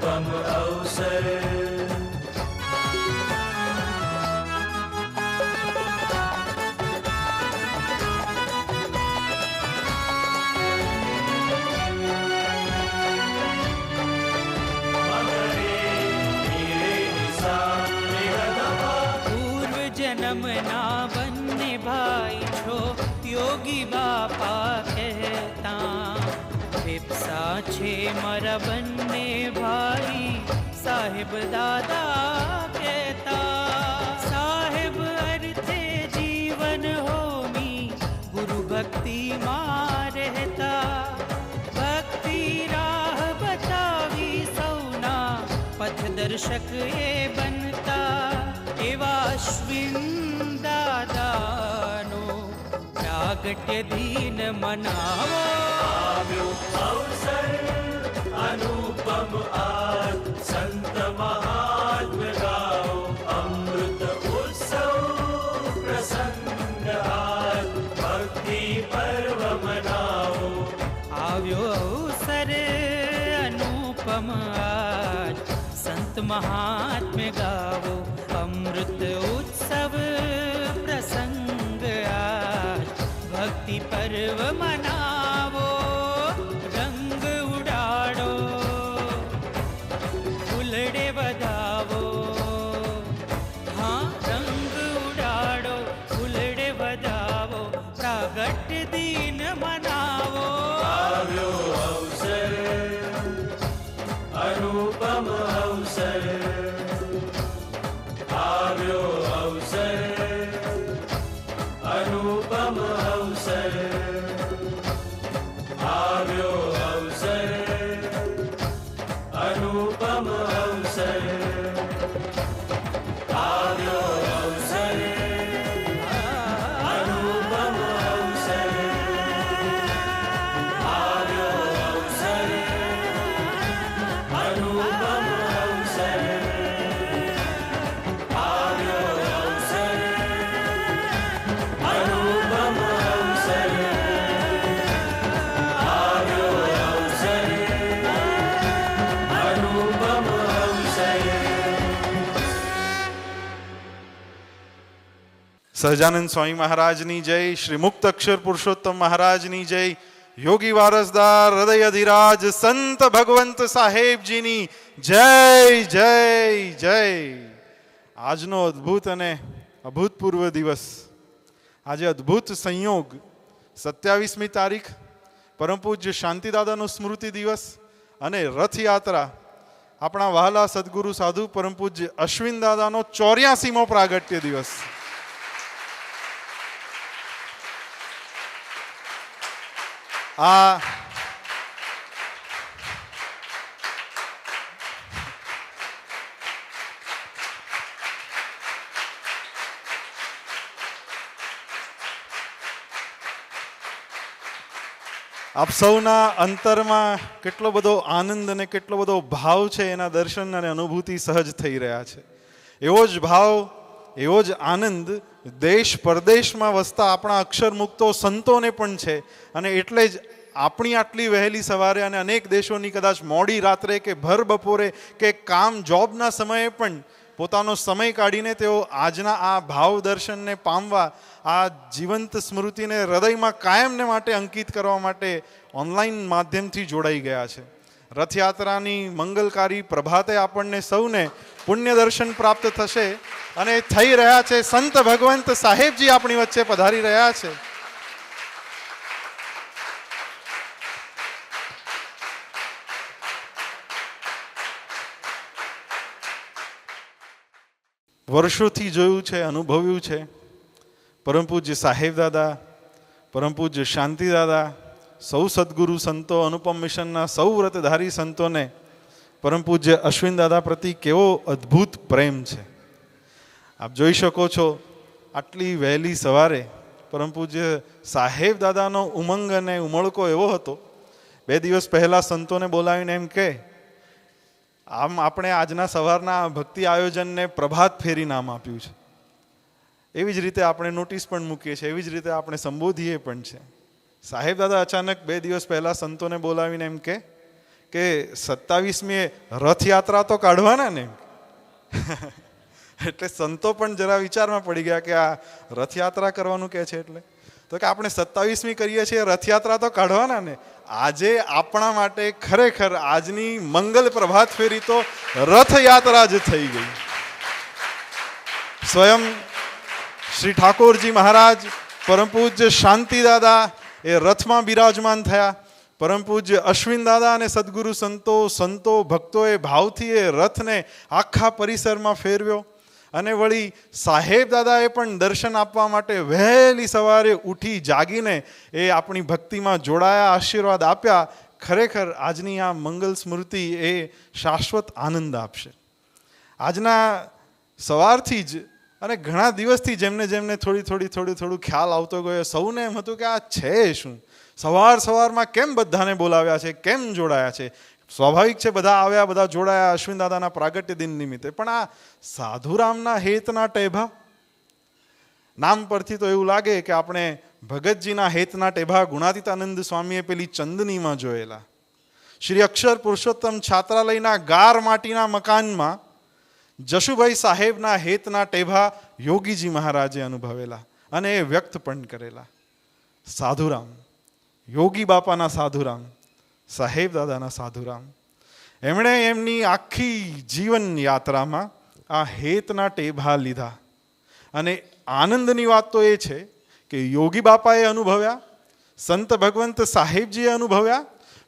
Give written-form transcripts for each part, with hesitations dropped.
अनुपम अवसर પૂર્વ જન્મના બંને ભાઈ છો યોગી બાપા કહેતા ફેફસા છે મારા બંને ભાઈ સાહેબ દાદા કહેતા સાહેબ અર્થે જીવન હોમી ગુરુ ભક્તિ માં રહેતા ભક્તિ રાહ બતાવી સૌના પથદર્શક એ બનતા એવા અશ્વિન દાદાનો પ્રાગટ્ય દિન મનાવો આવ્યો અવસર अनुपम आज संत महात्म गाओ अमृत उत्सव प्रसंग आज भक्ति पर्व मनाओ આવ્યો અવસર અનુપમ આજ સંત મહાત્મ્ય ગાવો અમૃત ઉત્સવ પ્રસંગ આજ ભક્તિ પર્વ મનાવો રંગ ઉડાડો ફૂલડે વધાવો હા રંગ ઉડાડો ફૂલડે વધાવો પ્રાગટ્ય દિન મનાવો આવ્યો અવસર अनुपम अवसर આવ્યો અવસર अनुपम अवसर આવ્યો અવસર अनुपम अवसर આવ્યો અવસર अनुपम अवसर આવ્યો અવસર अनुपम अवसर આવ્યો અવસર अनुपम अवसर આવ્યો અવસર अनुपम अवसर સહજાનંદ સ્વામી મહારાજની જય, શ્રી મુક્ત અક્ષર પુરુષોત્તમ મહારાજની જય, યોગી વારસદાર હૃદય અધિરાજ સંત ભગવંત સાહેબજીની જય જય જય. આજનો અદ્ભુત અને અભૂતપૂર્વ દિવસ, આજે અદ્ભુત સંયોગ 27મી તારીખ પરમ પૂજ્ય શાંતિદાદાનો સ્મૃતિ દિવસ અને રથયાત્રા આપણા વહાલા સદગુરુ સાધુ પરમ પૂજ્ય અશ્વિન દાદાનો 84મો પ્રાગટ્ય દિવસ. આ આપ સૌના અંતરમાં કેટલો બધો આનંદ અને કેટલો બધો ભાવ છે એના દર્શન અને અનુભૂતિ સહજ થઈ રહ્યા છે. એવો જ ભાવ, એવો જ આનંદ દેશ પરદેશમાં વસતા આપણા અક્ષર મુક્તો સંતોને પણ છે. અને એટલે જ આપણી આટલી વહેલી સવારે અને અનેક દેશોની કદાચ મોડી રાત્રે કે ભર બપોરે કે કામ જોબના સમયે પણ પોતાનો સમય કાઢીને તેઓ આજના આ ભાવ દર્શનને પામવા, આ જીવંત સ્મૃતિને હૃદયમાં કાયમને માટે અંકિત કરવા માટે ઓનલાઈન માધ્યમથી જોડાઈ ગયા છે. રથયાત્રાની મંગલકારી પ્રભાતે આપણને સૌને પુણ્ય દર્શન પ્રાપ્ત થશે અને થઈ રહ્યા છે. સંત ભગવંત સાહેબજી આપણી વચ્ચે પધારી રહ્યા છે. વર્ષોથી જોયું છે, અનુભવ્યું છે. પરમ પૂજ્ય સાહેબ દાદા, પરમ પૂજ્ય શાંતિ દાદા, સૌ સદગુરુ સંતો, અનુપમ મિશનના સૌ વ્રતધારી સંતોને પરમ પૂજ્ય અશ્વિન દાદા પ્રતિ કેવો અદ્ભુત પ્રેમ છે. આપ જોઈ શકો છો, આટલી વહેલી સવારે પરમ પૂજ્ય સાહેબ દાદાનો ઉમંગ અને ઉમળકો એવો હતો. 2 દિવસ પહેલાં સંતોને બોલાવીને એમ કે આમ આપણે આજના સવારના ભક્તિ આયોજનને પ્રભાત ફેરી નામ આપ્યું છે. એવી જ રીતે આપણે નોટિસ પણ મૂકીએ છીએ, એવી જ રીતે આપણે સંબોધીએ પણ છે. સાહેબ દાદા અચાનક 2 દિવસ પહેલાં સંતોને બોલાવીને એમ કે કે 27મીએ રથયાત્રા તો કાઢવાના ને. એટલે સંતો પણ જરા વિચારમાં પડી ગયા કે આ રથયાત્રા કરવાનું કે છે. એટલે તો કે આપણે 27મી કરીએ છીએ, રથયાત્રા તો કાઢવાના ને. આજે આપણા માટે ખરેખર આજની મંગલ પ્રભાત ફેરી તો રથયાત્રા જ થઈ ગઈ. સ્વયં શ્રી ઠાકોરજી મહારાજ પરમ પૂજ્ય શાંતિદાદા એ રથમાં બિરાજમાન થયા. પરમ પૂજ્ય અશ્વિન દાદા અને સદગુરુ સંતો ભક્તોએ ભાવથી એ રથને આખા પરિસરમાં ફેરવ્યો. અને વળી સાહેબ દાદાએ પણ દર્શન આપવા માટે વહેલી સવારે ઉઠી જાગીને એ આપણી ભક્તિમાં જોડાયા, આશીર્વાદ આપ્યા. ખરેખર આજની આ મંગલ સ્મૃતિ એ શાશ્વત આનંદ આપશે. આજના સવારથી જ અને ઘણા દિવસથી જેમને થોડું ખ્યાલ આવતો ગયો, સૌને એમ હતું કે આ છે શું, સવારમાં કેમ બધાને બોલાવ્યા છે, કેમ જોડાયા છે. સ્વાભાવિક છે, બધા આવ્યા, બધા જોડાયા અશ્વિન દાદાના પ્રાગટ્ય દિન નિમિત્તે. પણ આ સાધુરામના હેતના ટેભા, નામ પરથી તો એવું લાગે કે આપણે ભગતજીના હેતના ટેભા ગુણાતીતાનંદ સ્વામીએ પેલી ચંદનીમાં જોયેલા. શ્રી અક્ષર પુરુષોત્તમ છાત્રાલયના ગાર માટીના મકાનમાં જશુભાઈ સાહેબના હેતના ટેભા યોગીજી મહારાજે અનુભવેલા અને એ વ્યક્ત પણ કરેલા. સાધુરામ, યોગી બાપાના સાધુરામ, સાહેબ દાદાના સાધુરામ, એમણે એમની આખી જીવન યાત્રામાં આ હેતના ટેભા લીધા. અને આનંદની વાત તો એ છે કે યોગી બાપાએ અનુભવ્યા, સંત ભગવંત સાહેબજીએ અનુભવ્યા,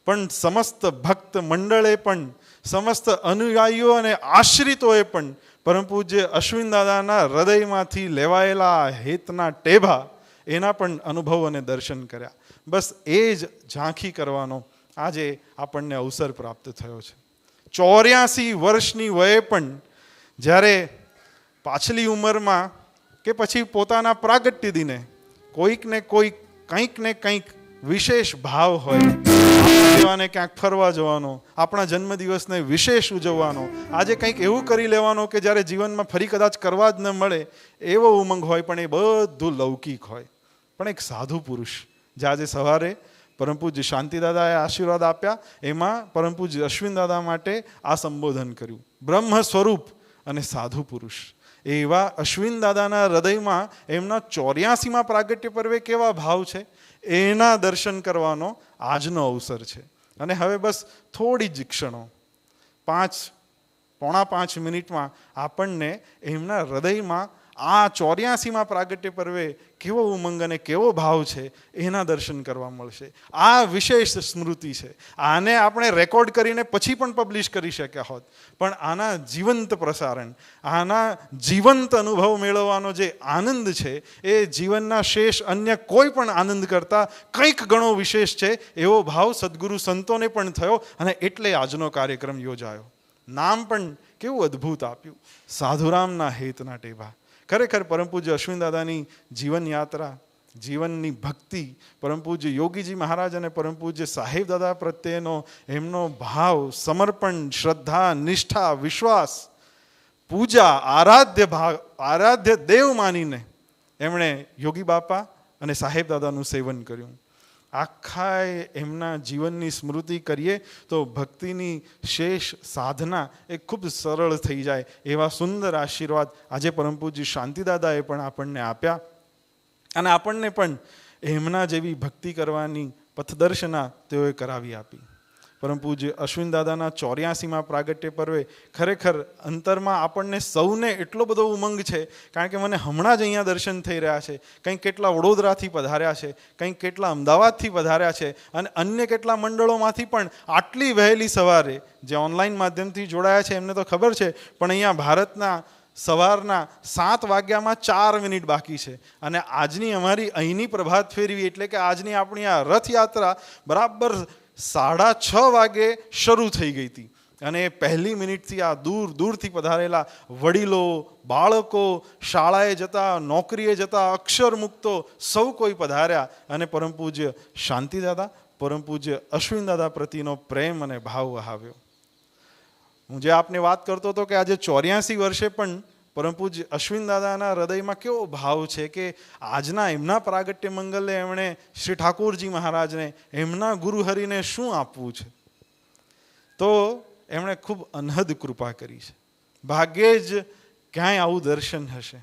પણ સમસ્ત ભક્ત મંડળે પણ, સમસ્ત અનુયાયીઓ અને આશ્રિતોએ પણ પરમ પૂજ્ય અશ્વિન દાદાના હૃદયમાંથી લેવાયેલા હેતના ટેભા એના પણ અનુભવ અને દર્શન કર્યા. બસ એ જ ઝાંખી કરવાનો આજે આપણને અવસર પ્રાપ્ત થયો છે. 84 વર્ષની વયે પણ જ્યારે પાછલી ઉંમરમાં કે પછી પોતાના પ્રાગટ્ય દિને કોઈક ને કોઈક કંઈક ને કંઈક વિશેષ ભાવ હોય, દેવાને ક્યાંક ફરવા જવાનો, આપણા જન્મદિવસને વિશેષ ઉજવવાનો, આજે કંઈક એવું કરી લેવાનો કે જ્યારે જીવનમાં ફરી કદાચ કરવા જ ન મળે એવો ઉમંગ હોય, પણ એ બધું લૌકિક હોય. પણ એક સાધુ પુરુષ જે આજે સવારે પરમ પૂજ્ય શાંતિદાદાએ આશીર્વાદ આપ્યા, એમાં પરમ પૂજ્ય અશ્વિન દાદા માટે આ સંબોધન કર્યું, બ્રહ્મ સ્વરૂપ અને સાધુ પુરુષ. એવા અશ્વિન દાદાના હૃદયમાં એમના 84માં પ્રાગટ્ય પર્વે કેવા ભાવ છે એના દર્શન કરવાનો આજનો અવસર છે. અને હવે બસ થોડી જ ક્ષણો, 5-5.5 મિનિટમાં આપણને એમના હૃદયમાં આ 84માં પ્રાગટ્ય પર્વે કેવો ઉમંગ અને કેવો ભાવ છે એના દર્શન કરવા મળશે. આ વિશેષ સ્મૃતિ છે. આને આપણે રેકોર્ડ કરીને પછી પણ પબ્લિશ કરી શક્યા હોત, પણ આના જીવંત પ્રસારણ, આના જીવંત અનુભવ મેળવવાનો જે આનંદ છે એ જીવનના શેષ અન્ય કોઈ પણ આનંદ કરતાં કંઈક ઘણો વિશેષ છે. એવો ભાવ સદગુરુ સંતોને પણ થયો અને એટલે આજનો કાર્યક્રમ યોજાયો. નામ પણ કેવું અદ્ભુત આપ્યું, સાધુરામના હેતના ટેભા. ખરેખર પરમ પૂજ્ય અશ્વિન દાદાની જીવન યાત્રા, જીવનની ભક્તિ, પરમ પૂજ્ય યોગીજી મહારાજ અને પરમ પૂજ્ય સાહેબ દાદા પ્રત્યેનો એમનો ભાવ, સમર્પણ, શ્રદ્ધા, નિષ્ઠા, વિશ્વાસ, પૂજા, આરાધ્ય દેવ માનીને એમણે યોગી બાપા અને સાહેબ દાદાનું સેવન કર્યું. આખા એમના જીવનની સ્મૃતિ કરીએ તો ભક્તિની શેષ સાધના એ ખૂબ સરળ થઈ જાય એવા સુંદર આશીર્વાદ આજે પરમ પૂજ્ય શાંતિદાદાએ પણ આપણને આપ્યા. અને આપણને પણ એમના જેવી ભક્તિ કરવાની પથદર્શના તેઓએ કરાવી આપી. પરમ પૂજ્ય અશ્વિન દાદાના 84માં પ્રાગટ્ય પર્વે ખરેખર અંતરમાં આપણને સૌને એટલો બધો ઉમંગ છે, કારણ કે મને હમણાં જ અહીંયા દર્શન થઈ રહ્યા છે. કંઈક કેટલા વડોદરાથી પધાર્યા છે, કંઈક કેટલા અમદાવાદથી પધાર્યા છે, અને અન્ય કેટલા મંડળોમાંથી પણ આટલી વહેલી સવારે જે ઓનલાઈન માધ્યમથી જોડાયા છે એમને તો ખબર છે, પણ અહીંયા ભારતના સવારના 7 વાગ્યામાં 4 મિનિટ બાકી છે. અને આજની અમારી અહીંની પ્રભાત ફેરવી એટલે કે આજની આપણી આ રથયાત્રા બરાબર 6:30 વાગે શરૂ થઈ ગઈ હતી. અને પહેલી મિનિટથી આ દૂરથી પધારેલા વડીલો, બાળકો, શાળાએ જતા, નોકરીએ જતા, અક્ષર મુક્તો સૌ કોઈ પધાર્યા અને પરમ પૂજ્ય શાંતિદાદા, પરમ પૂજ્ય અશ્વિન દાદા પ્રત્યેનો પ્રેમ અને ભાવ વહાવ્યો. હું જે આપને વાત કરતો હતો કે આજે 84 વર્ષે પણ પરમ પૂજ્ય અશ્વિન દાદાના હૃદયમાં કેવો ભાવ છે કે આજના એમના પ્રાગટ્ય મંગલે એમણે શ્રી ઠાકોરજી મહારાજને, એમના ગુરુહરિને શું આપવું છે. તો એમણે ખૂબ અનહદ કૃપા કરી છે. ભાગ્યે જ ક્યાંય આવું દર્શન હશે.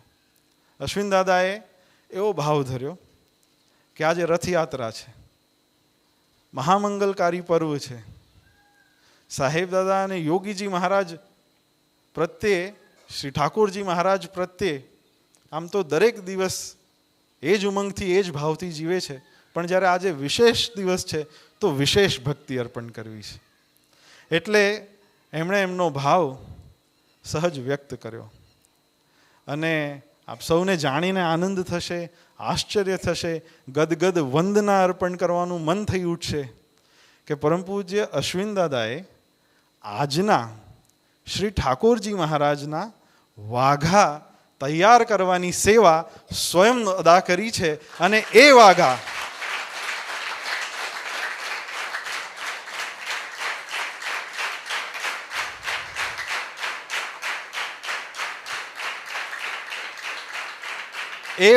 અશ્વિન દાદાએ એવો ભાવ ધર્યો કે આજે રથયાત્રા છે, મહામંગલકારી પર્વ છે. સાહેબ દાદા અને યોગીજી મહારાજ પ્રત્યે, શ્રી ઠાકોરજી મહારાજ પ્રત્યે આમ તો દરેક દિવસ એ જ ઉમંગથી, એ જ ભાવથી જીવે છે, પણ જ્યારે આજે વિશેષ દિવસ છે તો વિશેષ ભક્તિ અર્પણ કરવી છે. એટલે એમણે એમનો ભાવ સહજ વ્યક્ત કર્યો. અને આપ સૌને જાણીને આનંદ થશે, આશ્ચર્ય થશે, ગદગદ વંદના અર્પણ કરવાનું મન થઈ ઉઠશે કે પરમ પૂજ્ય અશ્વિન દાદાએ આજના શ્રી ઠાકોરજી મહારાજના વાઘા તૈયાર કરવાની સેવા સ્વયં અદા કરી છે. અને એ વાઘા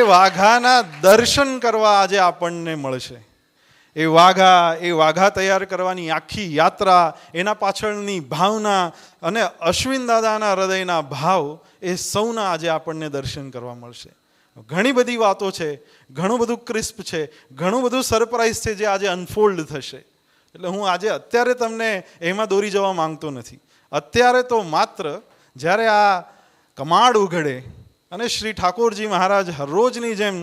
વાઘાના દર્શન કરવા આજે આપણને મળશે. એ વાઘા તૈયાર કરવાની આખી યાત્રા, એના પાછળની ભાવના અને અશ્વિન દાદાના હૃદયના ભાવ એ સૌના આજે આપણને દર્શન કરવા મળશે. ઘણી બધી વાતો છે, ઘણું બધું ક્રિસ્પ છે, ઘણું બધું સરપ્રાઈઝ છે જે આજે અનફોલ્ડ થશે. એટલે હું આજે અત્યારે તમને એમાં દોરી જવા માંગતો નથી. અત્યારે તો માત્ર જ્યારે આ કમાડ ઉઘડે અને શ્રી ઠાકોરજી મહારાજ હરરોજની જેમ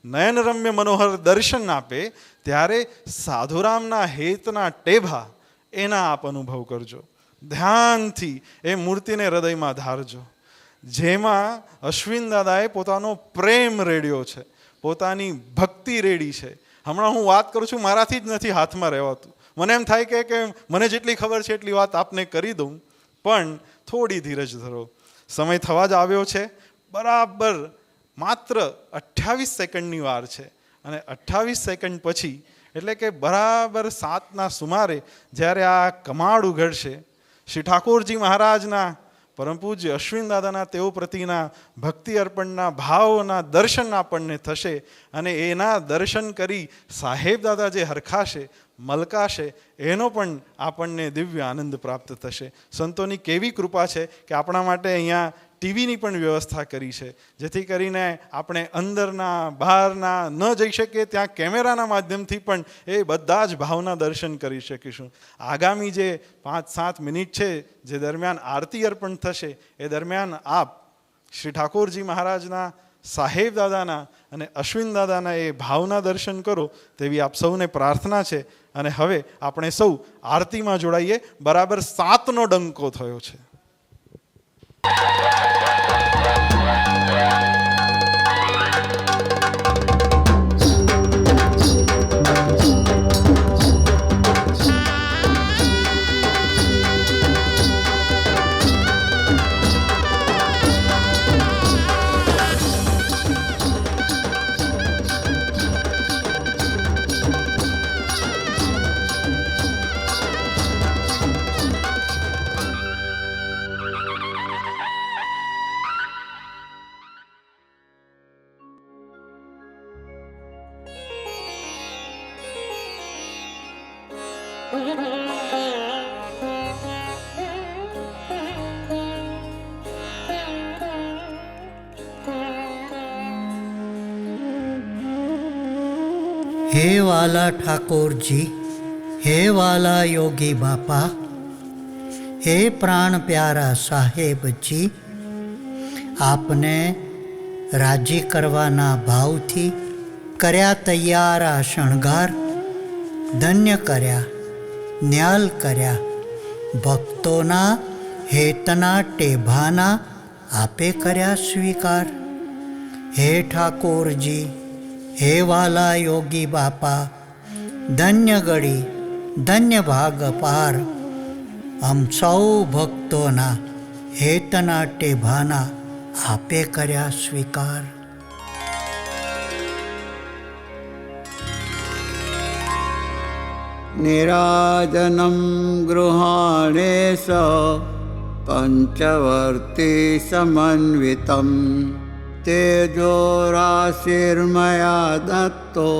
નયનરમ્ય મનોહર દર્શન આપે, ત્યારે સાધુરામના હેતના ટેભા એના આપ અનુભવ કરજો. ધ્યાનથી એ મૂર્તિને હૃદયમાં ધારજો, જેમાં અશ્વિન દાદાએ પોતાનો પ્રેમ રેડ્યો છે, પોતાની ભક્તિ રેડી છે. હમણાં હું વાત કરું છું, મારાથી જ નથી હાથમાં રહેવાતું. મને એમ થાય કે મને જેટલી ખબર છે એટલી વાત આપને કરી દઉં, પણ થોડી ધીરજ ધરો. સમય થવા જ આવ્યો છે. બરાબર માત્ર 28 સેકન્ડની વાર છે. અને 28 સેકન્ડ પછી, એટલે કે બરાબર 7ના સુમારે જ્યારે આ કમાડ ઉઘડશે, શ્રી ઠાકોરજી મહારાજના પરમ પૂજ્ય અશ્વિન દાદાના તેઓ પ્રતિના ભક્તિ અર્પણના ભાવના દર્શન આપણને થશે. અને એના દર્શન કરી સાહેબ દાદા જે હરખાશે, મલકાશે, એનો પણ આપણને દિવ્ય આનંદ પ્રાપ્ત થશે. સંતોની કેવી કૃપા છે કે આપણા માટે અહીંયા ટીવીની પણ વ્યવસ્થા કરી છે, જેથી કરીને આપણે અંદરના બહારના ન જઈ શકીએ ત્યાં કેમેરાના માધ્યમથી પણ એ બધા જ ભાવના દર્શન કરી શકીશું. આગામી જે 5-7 મિનિટ છે, જે દરમિયાન આરતી અર્પણ થશે, એ દરમિયાન આપ શ્રી ઠાકોરજી મહારાજના, સાહેબ દાદાના અને અશ્વિન દાદાના એ ભાવના દર્શન કરો તેવી આપ સૌને પ્રાર્થના છે. અને હવે આપણે સૌ આરતીમાં જોડાઈએ. બરાબર 7નો ડંકો થયો છે. हे वाला ठाकुर जी, हे वाला योगी बापा, हे प्राण प्यारा साहेब जी, आपने राजी करवाना भावथी कर्या तैयार आ शणगार, धन्य कर्या, न्याल कर्या, भक्तोना हेतना टेभाना आपे कर्या स्वीकार. हे ठाकुर जी, हे वाला योगी बापा, धन्य गड़ी, धन्य भाग पार, हम सौ भक्तोना हेतना टेभाना आपे कर्या स्वीकार. निराजनं गृहाणे स पंचवर्ती समन्वितं तेजोराशिर्मया दत्तो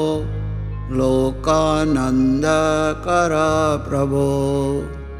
लोकानन्दकर प्रभो.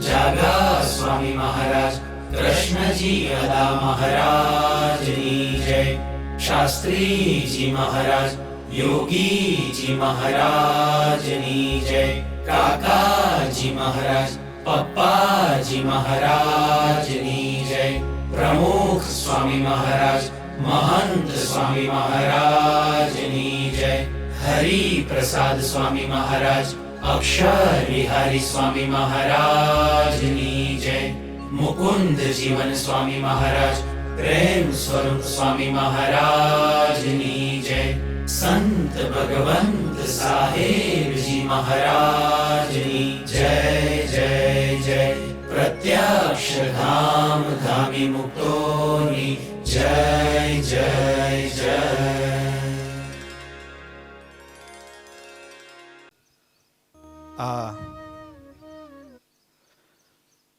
જાગા સ્વામી મહારાજ કૃષ્ણજી અદા મહારાજની જય. શાસ્ત્રીજી મહારાજ યોગીજી મહારાજની જય. કાકાજી મહારાજ પપ્પાજી મહારાજની જય. પ્રમુખ સ્વામી મહારાજ મહંત સ્વામી મહારાજની જય. હરિ પ્રસાદ સ્વામી મહારાજ અક્ષર વિહારી સ્વામી મહારાજની જય. મુકુંદ જીવન સ્વામી મહારાજ પ્રેમ સ્વરૂપ સ્વામી મહારાજની જય. સંત ભગવંત સાહેબજી મહારાજની જય જય જય. પ્રત્યક્ષ ધામ ધામી મુક્તોની જય જય જય. આ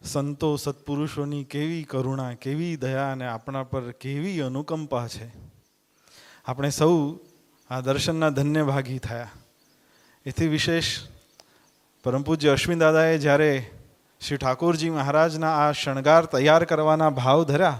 સંતો સત્પુરુષોની કેવી કરુણા, કેવી દયા અને આપણા પર કેવી અનુકંપા છે. આપણે સૌ આ દર્શનના ધન્ય ભાગી થયા. એથી વિશેષ પરમ પૂજ્ય અશ્વિન દાદાએ જ્યારે શ્રી ઠાકોરજી મહારાજના આ શણગાર તૈયાર કરવાના ભાવ ધર્યા,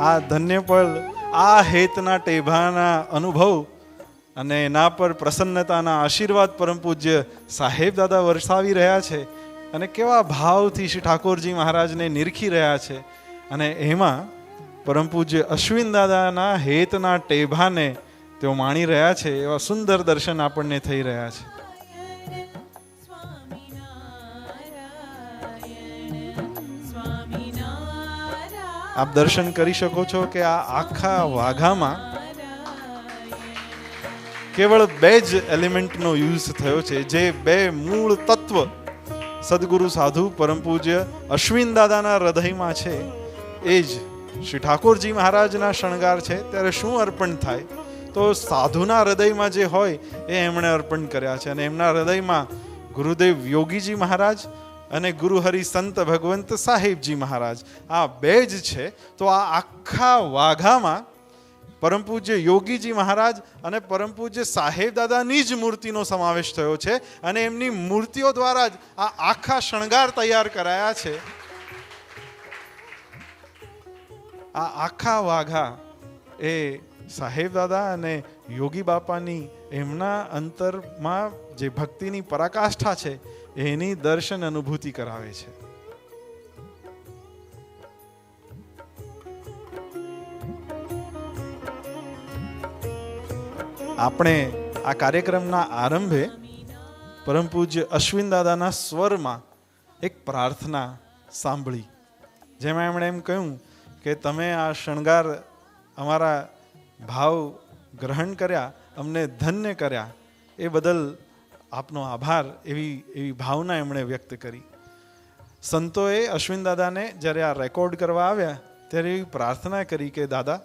આ ધન્ય પળ, આ હેતના ટેભાના અનુભવ અને એના પર પ્રસન્નતાના આશીર્વાદ પરમ પૂજ્ય સાહેબ દાદા વરસાવી રહ્યા છે અને કેવા ભાવથી શ્રી ઠાકોરજી મહારાજને નિરખી રહ્યા છે. અને એમાં પરમ પૂજ્ય અશ્વિન દાદાના હેતના ટેભાને તેઓ માણી રહ્યા છે. એવા સુંદર દર્શન આપણને થઈ રહ્યા છે. આપ દર્શન કરી શકો છો કે આ આખા વાઘામાં કેવળ બે જ એલિમેન્ટનો યુઝ થયો છે, જે બે મૂળ તત્વ સદગુરુ સાધુ પરમ પૂજ્ય અશ્વિન દાદાના હૃદયમાં છે. એ જ શ્રી ઠાકોરજી મહારાજના શણગાર છે ત્યારે શું અર્પણ થાય? તો સાધુના હૃદયમાં જે હોય એ એમણે અર્પણ કર્યા છે. અને એમના હૃદયમાં ગુરુદેવ યોગીજી મહારાજ અને ગુરુહરિ સંત ભગવંત સાહેબજી મહારાજ આ બે જ છે. તો આ આખા વાઘામાં પરમ પૂજ્ય યોગીજી મહારાજ અને પરમ પૂજ્ય સાહેબ દાદાની જ મૂર્તિનો સમાવેશ થયો છે. અને એમની મૂર્તિઓ દ્વારા જ આ આખા શણગાર તૈયાર કરાયા છે. આ આખા વાઘા એ સાહેબ દાદા અને યોગી બાપાની એમના અંતરમાં જે ભક્તિની પરાકાષ્ઠા છે એની દર્શન અનુભૂતિ કરાવે છે. આપણે આ કાર્યક્રમના આરંભે પરમ પૂજ્ય અશ્વિન દાદાના સ્વરમાં એક પ્રાર્થના સાંભળી, જેમાં એમણે એમ કહ્યું કે તમે આ શણગાર અમારા ભાવ ગ્રહણ કર્યા, અમને ધન્ય કર્યા, એ બદલ આપનો આભાર. એવી ભાવના એમણે વ્યક્ત કરી. સંતોએ અશ્વિન દાદાને જ્યારે આ રેકોર્ડ કરવા આવ્યા ત્યારે એવી પ્રાર્થના કરી કે દાદા,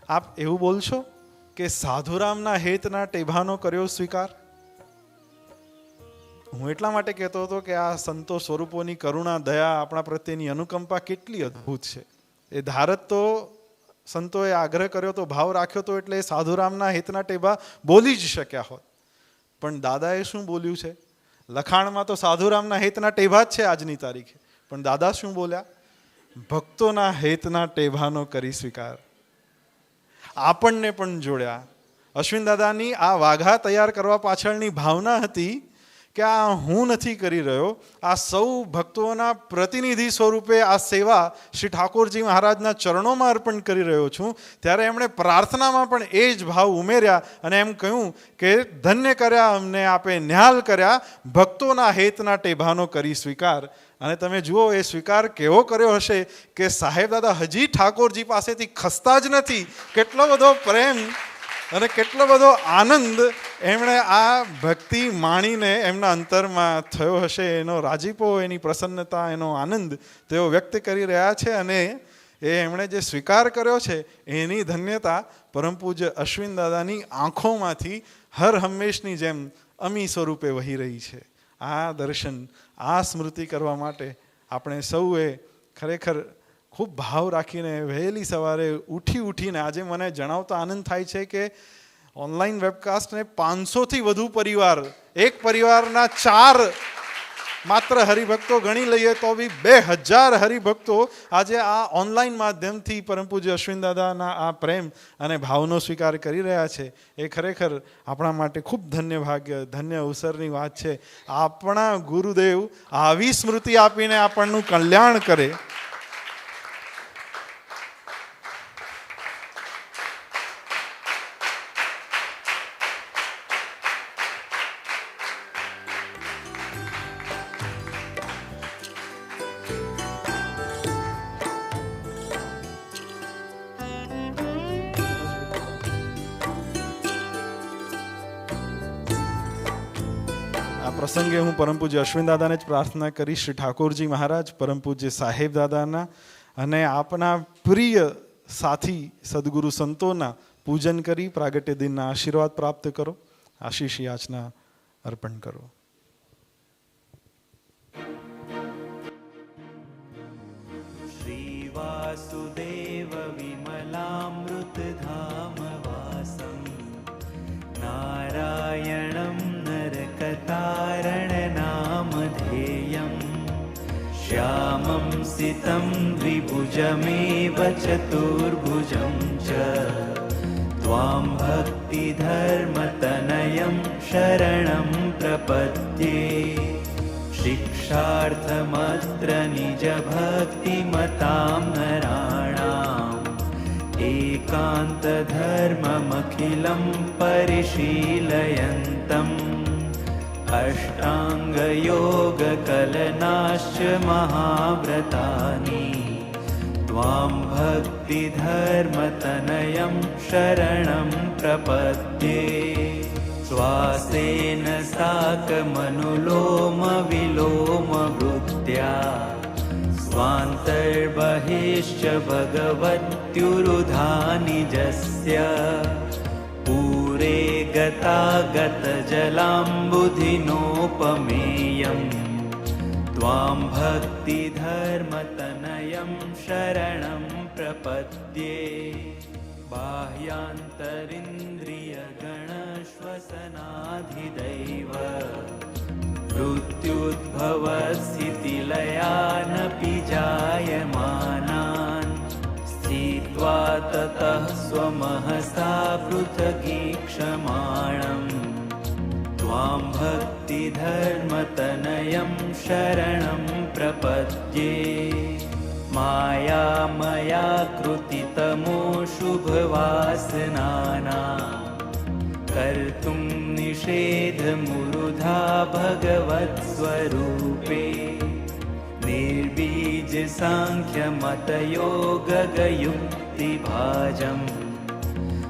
આપ એવું બોલશો કે સાધુરામના હેતના ટેભાનો કર્યો સ્વીકાર. હું એટલા માટે કહેતો હતો કે આ સંતો સ્વરૂપોની કરુણા, દયા, આપણા પ્રત્યેની અનુકંપા કેટલી અદ્ભુત છે. એ ધારત તો સંતોએ આગ્રહ કર્યો તો, ભાવ રાખ્યો તો, એટલે એ સાધુરામના હેતના ટેભા બોલી જ શક્યા હોત. પણ દાદાએ શું બોલ્યું છે? લખાણમાં તો સાધુરામના હેતના ટેભા જ છે આજની તારીખે, પણ દાદા શું બોલ્યા? ભક્તોના હેતના ટેભાનો કરી સ્વીકાર. આપણને પણ જોડ્યા. અશ્વિન દાદાની આ વાઘા તૈયાર કરવા પાછળની ભાવના હતી કે આ હું નથી કરી રહ્યો, આ સૌ ભક્તોના પ્રતિનિધિ સ્વરૂપે આ સેવા શ્રી ઠાકોરજી મહારાજના ચરણોમાં અર્પણ કરી રહ્યો છું. ત્યારે એમણે પ્રાર્થનામાં પણ એ જ ભાવ ઉમેર્યા અને એમ કહ્યું કે ધન્ય કર્યા અમને આપે, ન્યાલ કર્યા, ભક્તોના હેતના ટેભાનો કરી સ્વીકાર. અને તમે જુઓ એ સ્વીકાર કેવો કર્યો હશે કે સાહેબ દાદા હજી ઠાકોરજી પાસેથી ખસતા જ નથી. કેટલો બધો પ્રેમ અને કેટલો બધો આનંદ એમણે આ ભક્તિ માણીને એમના અંતરમાં થયો હશે. એનો રાજીપો, એની પ્રસન્નતા, એનો આનંદ તેઓ વ્યક્ત કરી રહ્યા છે. અને એ એમણે જે સ્વીકાર કર્યો છે એની ધન્યતા પરમ પૂજ્ય અશ્વિન દાદાની આંખોમાંથી હર હંમેશની જેમ અમી સ્વરૂપે વહી રહી છે. આ દર્શન, આ સ્મૃતિ કરવા માટે આપણે સૌએ ખરેખર ખૂબ ભાવ રાખીને વહેલી સવારે ઉઠીને, આજે મને જણાવતા આનંદ થાય છે કે ઓનલાઈન વેબકાસ્ટને 500થી વધુ પરિવાર, એક પરિવારના 4 માત્ર હરિભક્તો ગણી લઈએ તો બી 2000 હરિભક્તો આજે આ ઓનલાઈન માધ્યમથી પરમ પૂજ્ય અશ્વિન દાદાના આ પ્રેમ અને ભાવનો સ્વીકાર કરી રહ્યા છે. એ ખરેખર આપણા માટે ખૂબ ધન્ય ભાગ્ય, ધન્ય અવસરની વાત છે. આપણા ગુરુદેવ આવી સ્મૃતિ આપીને આપણનું કલ્યાણ કરે. પ્રસંગે હું પરમ પૂજ્ય અશ્વિન દાદાને જ પ્રાર્થના કરીશ, શ્રી ઠાકોરજી મહારાજ, પરમ પૂજ્ય સાહેબ દાદાના અને આપના પ્રિય સાથી સદગુરુ સંતોના પૂજન કરી પ્રાગટ્ય દિનના આશીર્વાદ પ્રાપ્ત કરો. આશીષ યાચના અર્પણ કરો. શ્રી વાસુદેવ વિમલામૃત ધામ વાસમ નારાયણમ नरकतारणनामधेयं श्यामं सितं द्विभुजमेव चतुर्भुजं च त्वां भक्तिधर्मतनयं शरणं प्रपद्ये शिक्षार्थमत्र निजभक्तिमतां नराणाम् एकान्तधर्ममखिलं परिशीलयन्तम् अष्टाङ्गयोगकलनाश्च महाव्रतानि त्वां भक्तिधर्मतनयं शरणं प्रपद्ये श्वासेन साकमनुलोमविलोमवृत्त्या स्वान्तर्बहिश्च भगवत्युरुधानिजस्य पूरे गतागतजलाम्बुधिनोपमेयं त्वां भक्तिधर्मतनयं शरणं प्रपद्ये बाह्यान्तरिन्द्रियगणश्वसनाधिदैव मृत्युद्भवस्थितिलयानपि जायमानान् स्थित्वा ततः स्वमहसा पृथगीक्षमाणम् त्वां भक्तिधर्मतनयं शरणं प्रपद्ये मायामया कृतितमो शुभवासनाना कर्तुं निषेधमुरुधा भगवत्स्वरूपे निर्बीजसाङ्ख्यमतयोगयुक्तिभाजं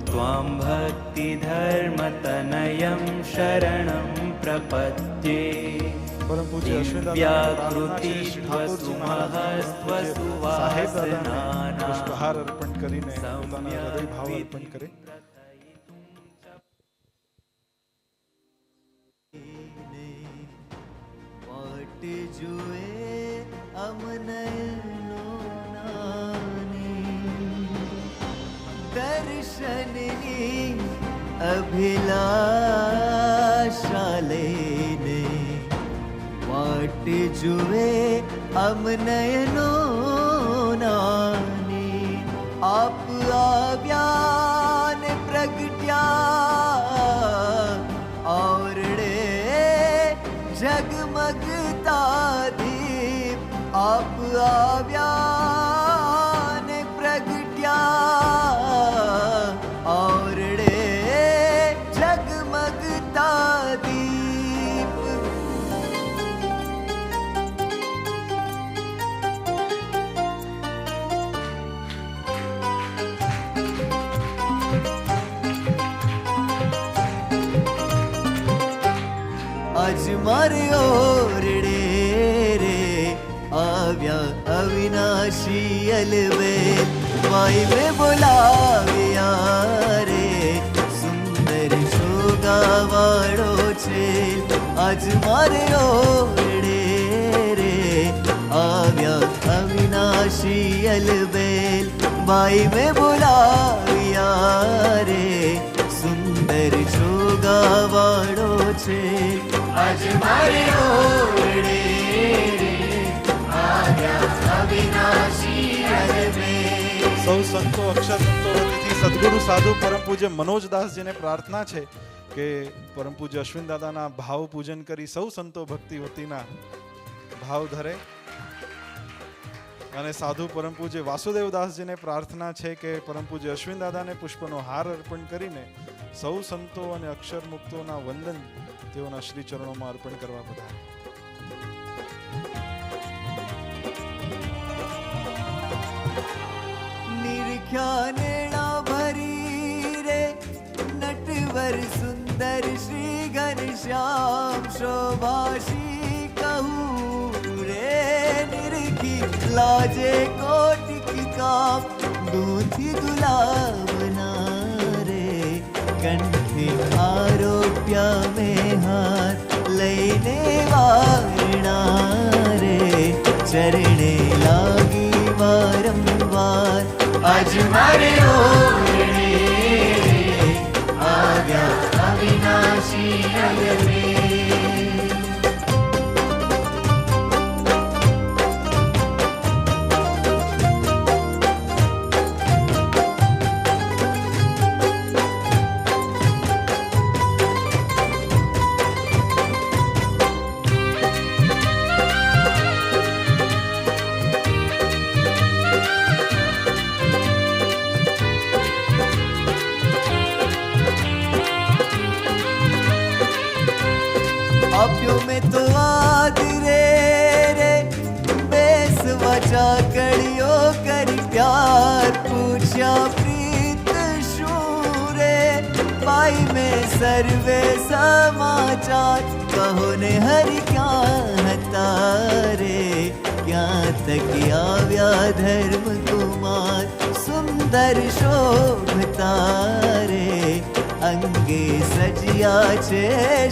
त्वां भक्तिधर्मतनयं शरणं प्रपद्ये પુષ્પહાર અર્પણ કરીને પોતાના હૃદય ભાવ અર્પણ કરે. જુએ અમનયનો દર્શનની અભિલાષા લઈને વાટ જુએ અમનયનો નાની આપ આવ્યા ને પ્રગટ્યા ઓરડે જગમગતા દીપ આપ આવ્યા ને પ્રગટ્યા ઓરડે જગમગતા દીપ આજ મારે ઓરડે રે આવ્યા અવિનાશી અલવેલ માઈ મેં બોલાવ્યા રે સુંદર શોગાવાળો છે आज मारे ओरडे रे આવ્યા અવિનાશી અલબેલ બાઈ મેં બોલાવ્યા રે સુંદર જોગાવાળો છે આજ મારે ઓરડે રે આવ્યા અવિનાશી અલબેલ. સૌ સંતો અક્ષર સંતો વતીથી સદગુરુ સાધુ પરમ પૂજ્ય મનોજદાસજીને પ્રાર્થના છે કે પરમ પૂજ્ય અશ્વિન દાદાના ભાવ પૂજન કરી સૌ સંતો ભક્તિ વતીના ભાવ ધરે. અને સાધુ પરમ પૂજ્ય વાસુદેવદાસજીને પ્રાર્થના છે કે પરમ પૂજ્ય અશ્વિન દાદાને પુષ્પનો હાર અર્પણ કરીને સૌ સંતો અને અક્ષર મુક્તોના વંદન તેઓના શ્રી ચરણોમાં અર્પણ કરવા પધારે. નિરખ્યા નેણા ભરી રે નટવર સુંદર શ્રી ઘનશ્યામ શોભાશી કહું રે નિરખી લાજે કોટિક કામ દૂધી ગુલાબના રે કંઠે આરોપ્યા મેં હાથ લઈને વારણા રે ચરણે લાગી વારંવાર આજ મારે ઓરડે આવ્યા અવિનાશી અલબેલ. આપ્યો મેં તો આદરે રે બેસ વાચા કળિયો કરી પ્યાર પૂછ્યા પ્રીત શું રે પાઈ મેં સર્વે સમાચાર કહો ને હરિ ક્યાં હતા રે ક્યાં તક આવ્યા ધર્મ કુમાર સુંદર શોભતા રે અંગે સજ્યા છે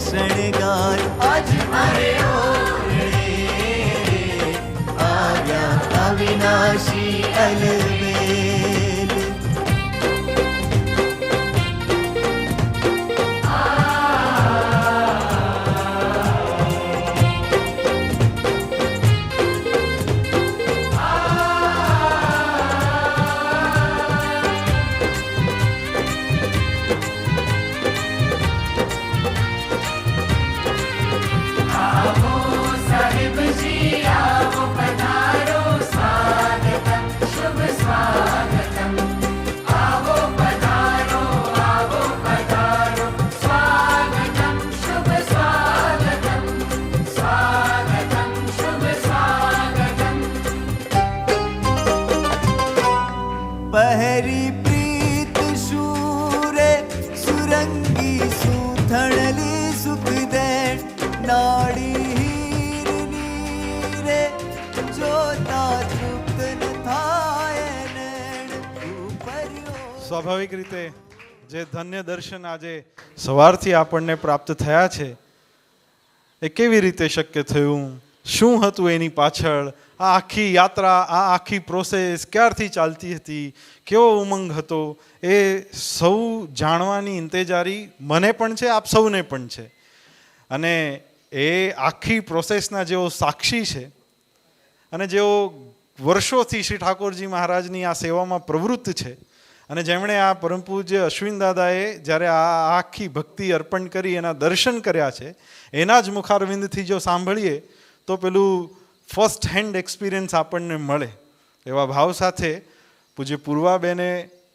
શણગાર આજ મારે ઓરડે આવ્યા અવિનાશી અલબેલ. પહેરી પ્રીત શૂરે સુરંગી સુથણલી સુખ દેણ નાડી હીરની રે જોતા તૃપ્ત ન થાય નૈણ ઉપર્યો. સ્વાભાવિક રીતે જે ધન્ય દર્શન આજે સવારથી આપણને પ્રાપ્ત થયા છે એ કેવી રીતે શક્ય થયું, શું હતું એની પાછળ, આ આખી યાત્રા, આ આખી પ્રોસેસ ક્યારથી ચાલતી હતી, કેવો ઉમંગ હતો, એ સૌ જાણવાની ઇંતેજારી મને પણ છે, આપ સૌને પણ છે. અને એ આખી પ્રોસેસના જેઓ સાક્ષી છે અને જેઓ વર્ષોથી શ્રી ઠાકોરજી મહારાજની આ સેવામાં પ્રવૃત્ત છે અને જેમણે આ પરમ પૂજ્ય અશ્વિન દાદાએ જ્યારે આ આખી ભક્તિ અર્પણ કરી એના દર્શન કર્યા છે એના જ મુખારવિંદથી જો સાંભળીએ તો પેલું ફર્સ્ટ હેન્ડ એક્સપિરિયન્સ આપણને મળે. એવા ભાવ સાથે પૂજ્ય પૂર્વાબેને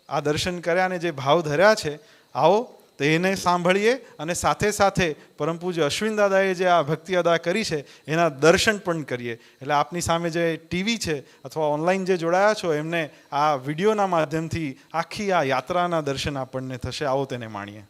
આ દર્શન કર્યા અને જે ભાવ ધર્યા છે, આવો તો એને સાંભળીએ અને સાથે સાથે પરમ પૂજ્ય અશ્વિન દાદાએ જે આ ભક્તિ અદા કરી છે એના દર્શન પણ કરીએ. એટલે આપની સામે જે ટીવી છે અથવા ઓનલાઈન જે જોડાયા છો એમને આ વિડીયોના માધ્યમથી આખી આ યાત્રાના દર્શન આપણને થશે. આવો તેને માણીએ.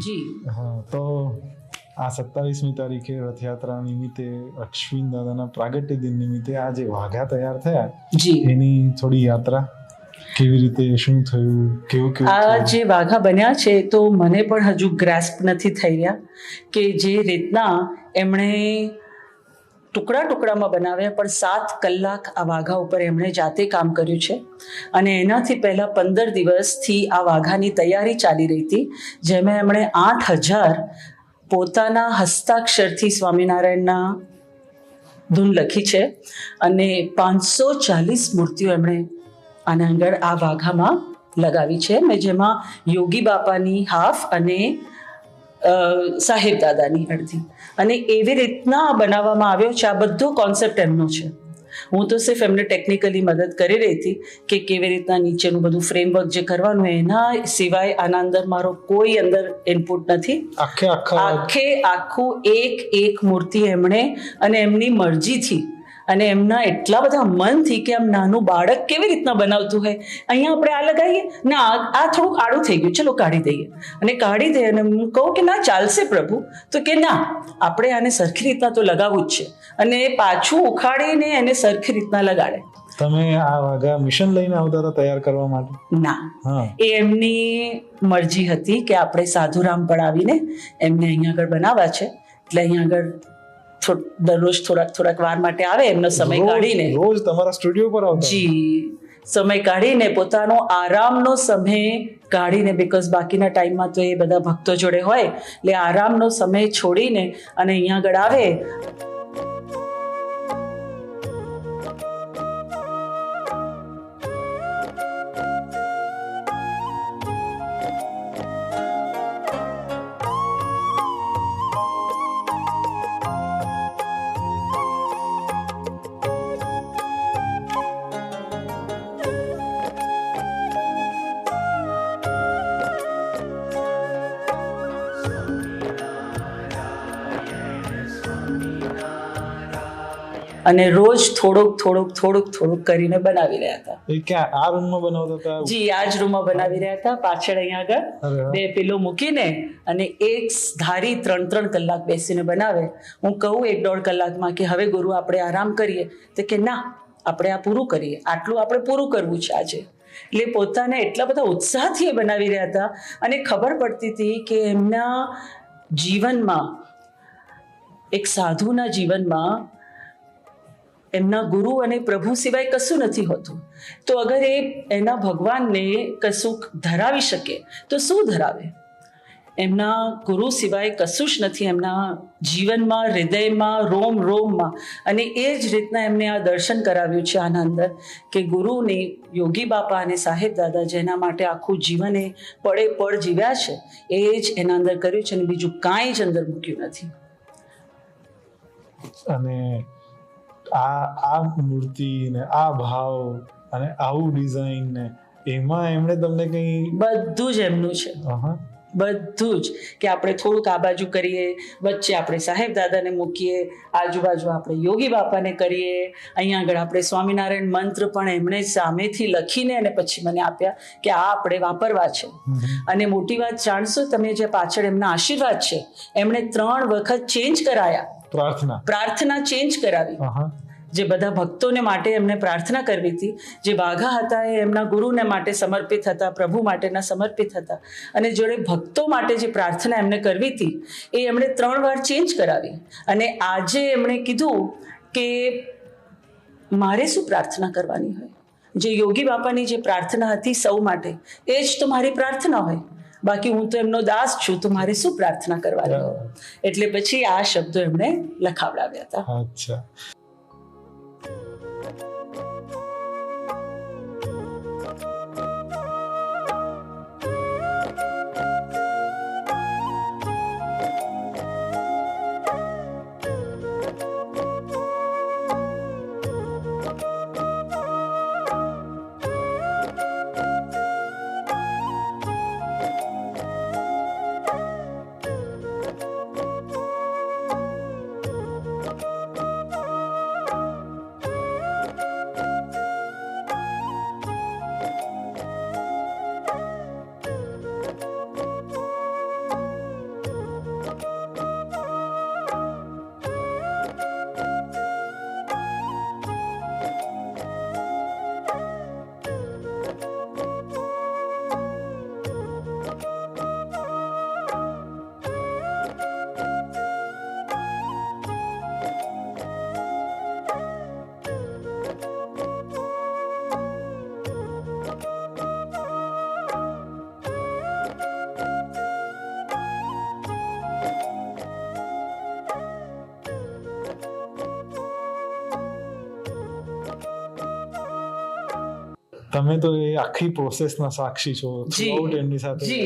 જી હા, તો આ 27મી તારીખે રથયાત્રા નિમિત્તે અશ્વિન દાદાના પ્રાગટ્ય દિન નિમિત્તે આ જે વાઘા તૈયાર થયા જી એની થોડી યાત્રા કેવી રીતે, શું થયું, કેવું કેવું આ થયું? જે વાઘા બન્યા છે તો મને પણ હજુ ગ્રાસ્પ નથી થઈ રહ્યા કે જે રીતના એમણે ટુકડામાં બનાવ્યા, પણ 7 કલાક આ વાઘા ઉપર એમણે જાતે કામ કર્યું છે. અને એનાથી પહેલાં 15 દિવસથી આ વાઘાની તૈયારી ચાલી રહી હતી, જેમાં એમણે 8,000 પોતાના હસ્તાક્ષરથી સ્વામિનારાયણના ધૂન લખી છે અને 540 મૂર્તિઓ એમણે આના આગળ આ વાઘામાં લગાવી છે, મેં જેમાં યોગી બાપાની હાફ અને સાહેબ દાદાની અડધી, અને એવી રીતના બનાવવામાં આવ્યો છે. આ બધો કોન્સેપ્ટ એમનો છે. હું તો સિર્ફ એમને ટેકનિકલી મદદ કરી રહી હતી કે કેવી રીતના નીચેનું બધું ફ્રેમવર્ક જે કરવાનું, એના સિવાય આના અંદર મારો કોઈ અંદર ઇનપુટ નથી. આખું એક મૂર્તિ એમણે અને એમની મરજીથી અને એમના એટલા બધા મનથી કે આમ નાનું બાળક કેવી રીતના બનાવતું હોય, અહીંયા આપણે આ લગાવીએ ના, આ થોડુંક આડું થઈ ગયું, ચલો કાઢી દઈએ, અને કાઢી દઈએ. અને હું કહું કે ના ચાલશે પ્રભુ, તો કે ના, આપણે આને સરખી રીતના તો લગાવવું જ છે, અને પાછું ઉખાડીને એને સરખી રીતના લગાડે. તમે આ વાઘા મિશન લઈને આવતા હતા તૈયાર કરવા માટે? ના, એ એમની મરજી હતી કે આપણે સાધુરામ પણ આવીને એમને અહીંયા આગળ બનાવવા છે, એટલે અહીંયા આગળ દરરોજ થોડાક વાર માટે આવે, એમનો સમય કાઢીને રોજ તમારા સ્ટુડિયો પર આવતા? જી, સમય કાઢીને પોતાનો આરામનો સમય કાઢીને, બીકોઝ બાકીના ટાઈમમાં તો એ બધા ભક્તો જોડે હોય, એટલે આરામનો સમય છોડીને અને અહીંયા આગળ આવે. અને રોજ થોડુંક કરીને બનાવી રહ્યા હતા. એ ક્યાં આ રૂમમાં બનાવતા હતા? જી, આ જ રૂમમાં બનાવી રહ્યા હતા. પાછળ અહીંયા આગળ 2 પિલો મૂકીને અને એક ધારી 3 કલાક બેસીને બનાવે. હું કહું 1-1.5 કલાકમાં કે હવે ગુરુ આપણે આરામ કરીએ, તો કે ના, આપણે આ પૂરું કરીએ, આટલું આપણે પૂરું કરવું છે આજે. એટલે પોતાને એટલા બધા ઉત્સાહથી એ બનાવી રહ્યા હતા, અને ખબર પડતી હતી કે એમના જીવનમાં, એક સાધુના જીવનમાં એમના ગુરુ અને પ્રભુ સિવાય કશું નથી હોતું. તો અગર એ એના ભગવાનને કશું ધરાવી શકે તો શું ધરાવે? એમના ગુરુ સિવાય કશું જ નથી એમના જીવનમાં, હૃદયમાં, રોમમાં. અને એ જ રીતના એમને આ દર્શન કરાવ્યું છે આના અંદર કે ગુરુને, યોગી બાપા અને સાહેબ દાદા જેના માટે આખું જીવન એ પળ જીવ્યા છે, એ જ એના અંદર કર્યું છે, અને બીજું કાંઈ જ અંદર મૂક્યું નથી. અને આ મૂર્તિ ને આ ભાવ અને આવું ડિઝાઇન ને એમાં એમણે તમને કઈ? બધું જ એમનું છે, બધું જ. કે આપણે થોડુંક આ બાજુ કરીએ, વચ્ચે આપણે સાહેબ દાદાને મૂકીએ, આજુબાજુ આપણે યોગી બાપાને કરીએ, અહીંયા આગળ આપણે સ્વામિનારાયણ મંત્ર પણ એમણે સામેથી લખીને અને પછી મને આપ્યા કે આ આપણે વાપરવા છે. અને મોટી વાત જાણશો તમે, જે પાછળ એમના આશીર્વાદ છે, એમણે 3 વખત ચેન્જ કરાયા. પ્રાર્થના ચેન્જ કરાવી. જે બધા ભક્તોને માટે એમને પ્રાર્થના કરવી હતી, જે વાઘા હતા એ એમના ગુરુને માટે સમર્પિત હતા, પ્રભુ માટેના સમર્પિત હતા, અને જોડે ભક્તો માટે જે પ્રાર્થના એમને કરવી હતી એ એમણે 3 વાર ચેન્જ કરાવી. અને આજે એમણે કીધું કે મારે શું પ્રાર્થના કરવાની હોય? જે યોગી બાપાની જે પ્રાર્થના હતી સૌ માટે, એ જ તો મારી પ્રાર્થના હોય. બાકી હું તો એમનો દાસ છું, તો મારે શું પ્રાર્થના કરવાની? એટલે પછી આ શબ્દો એમણે લખાવડાવ્યા હતા. અચ્છા. તમે તો એ આખી પ્રોસેસના સાક્ષી છો થ્રુઆઉટ એમની સાથે,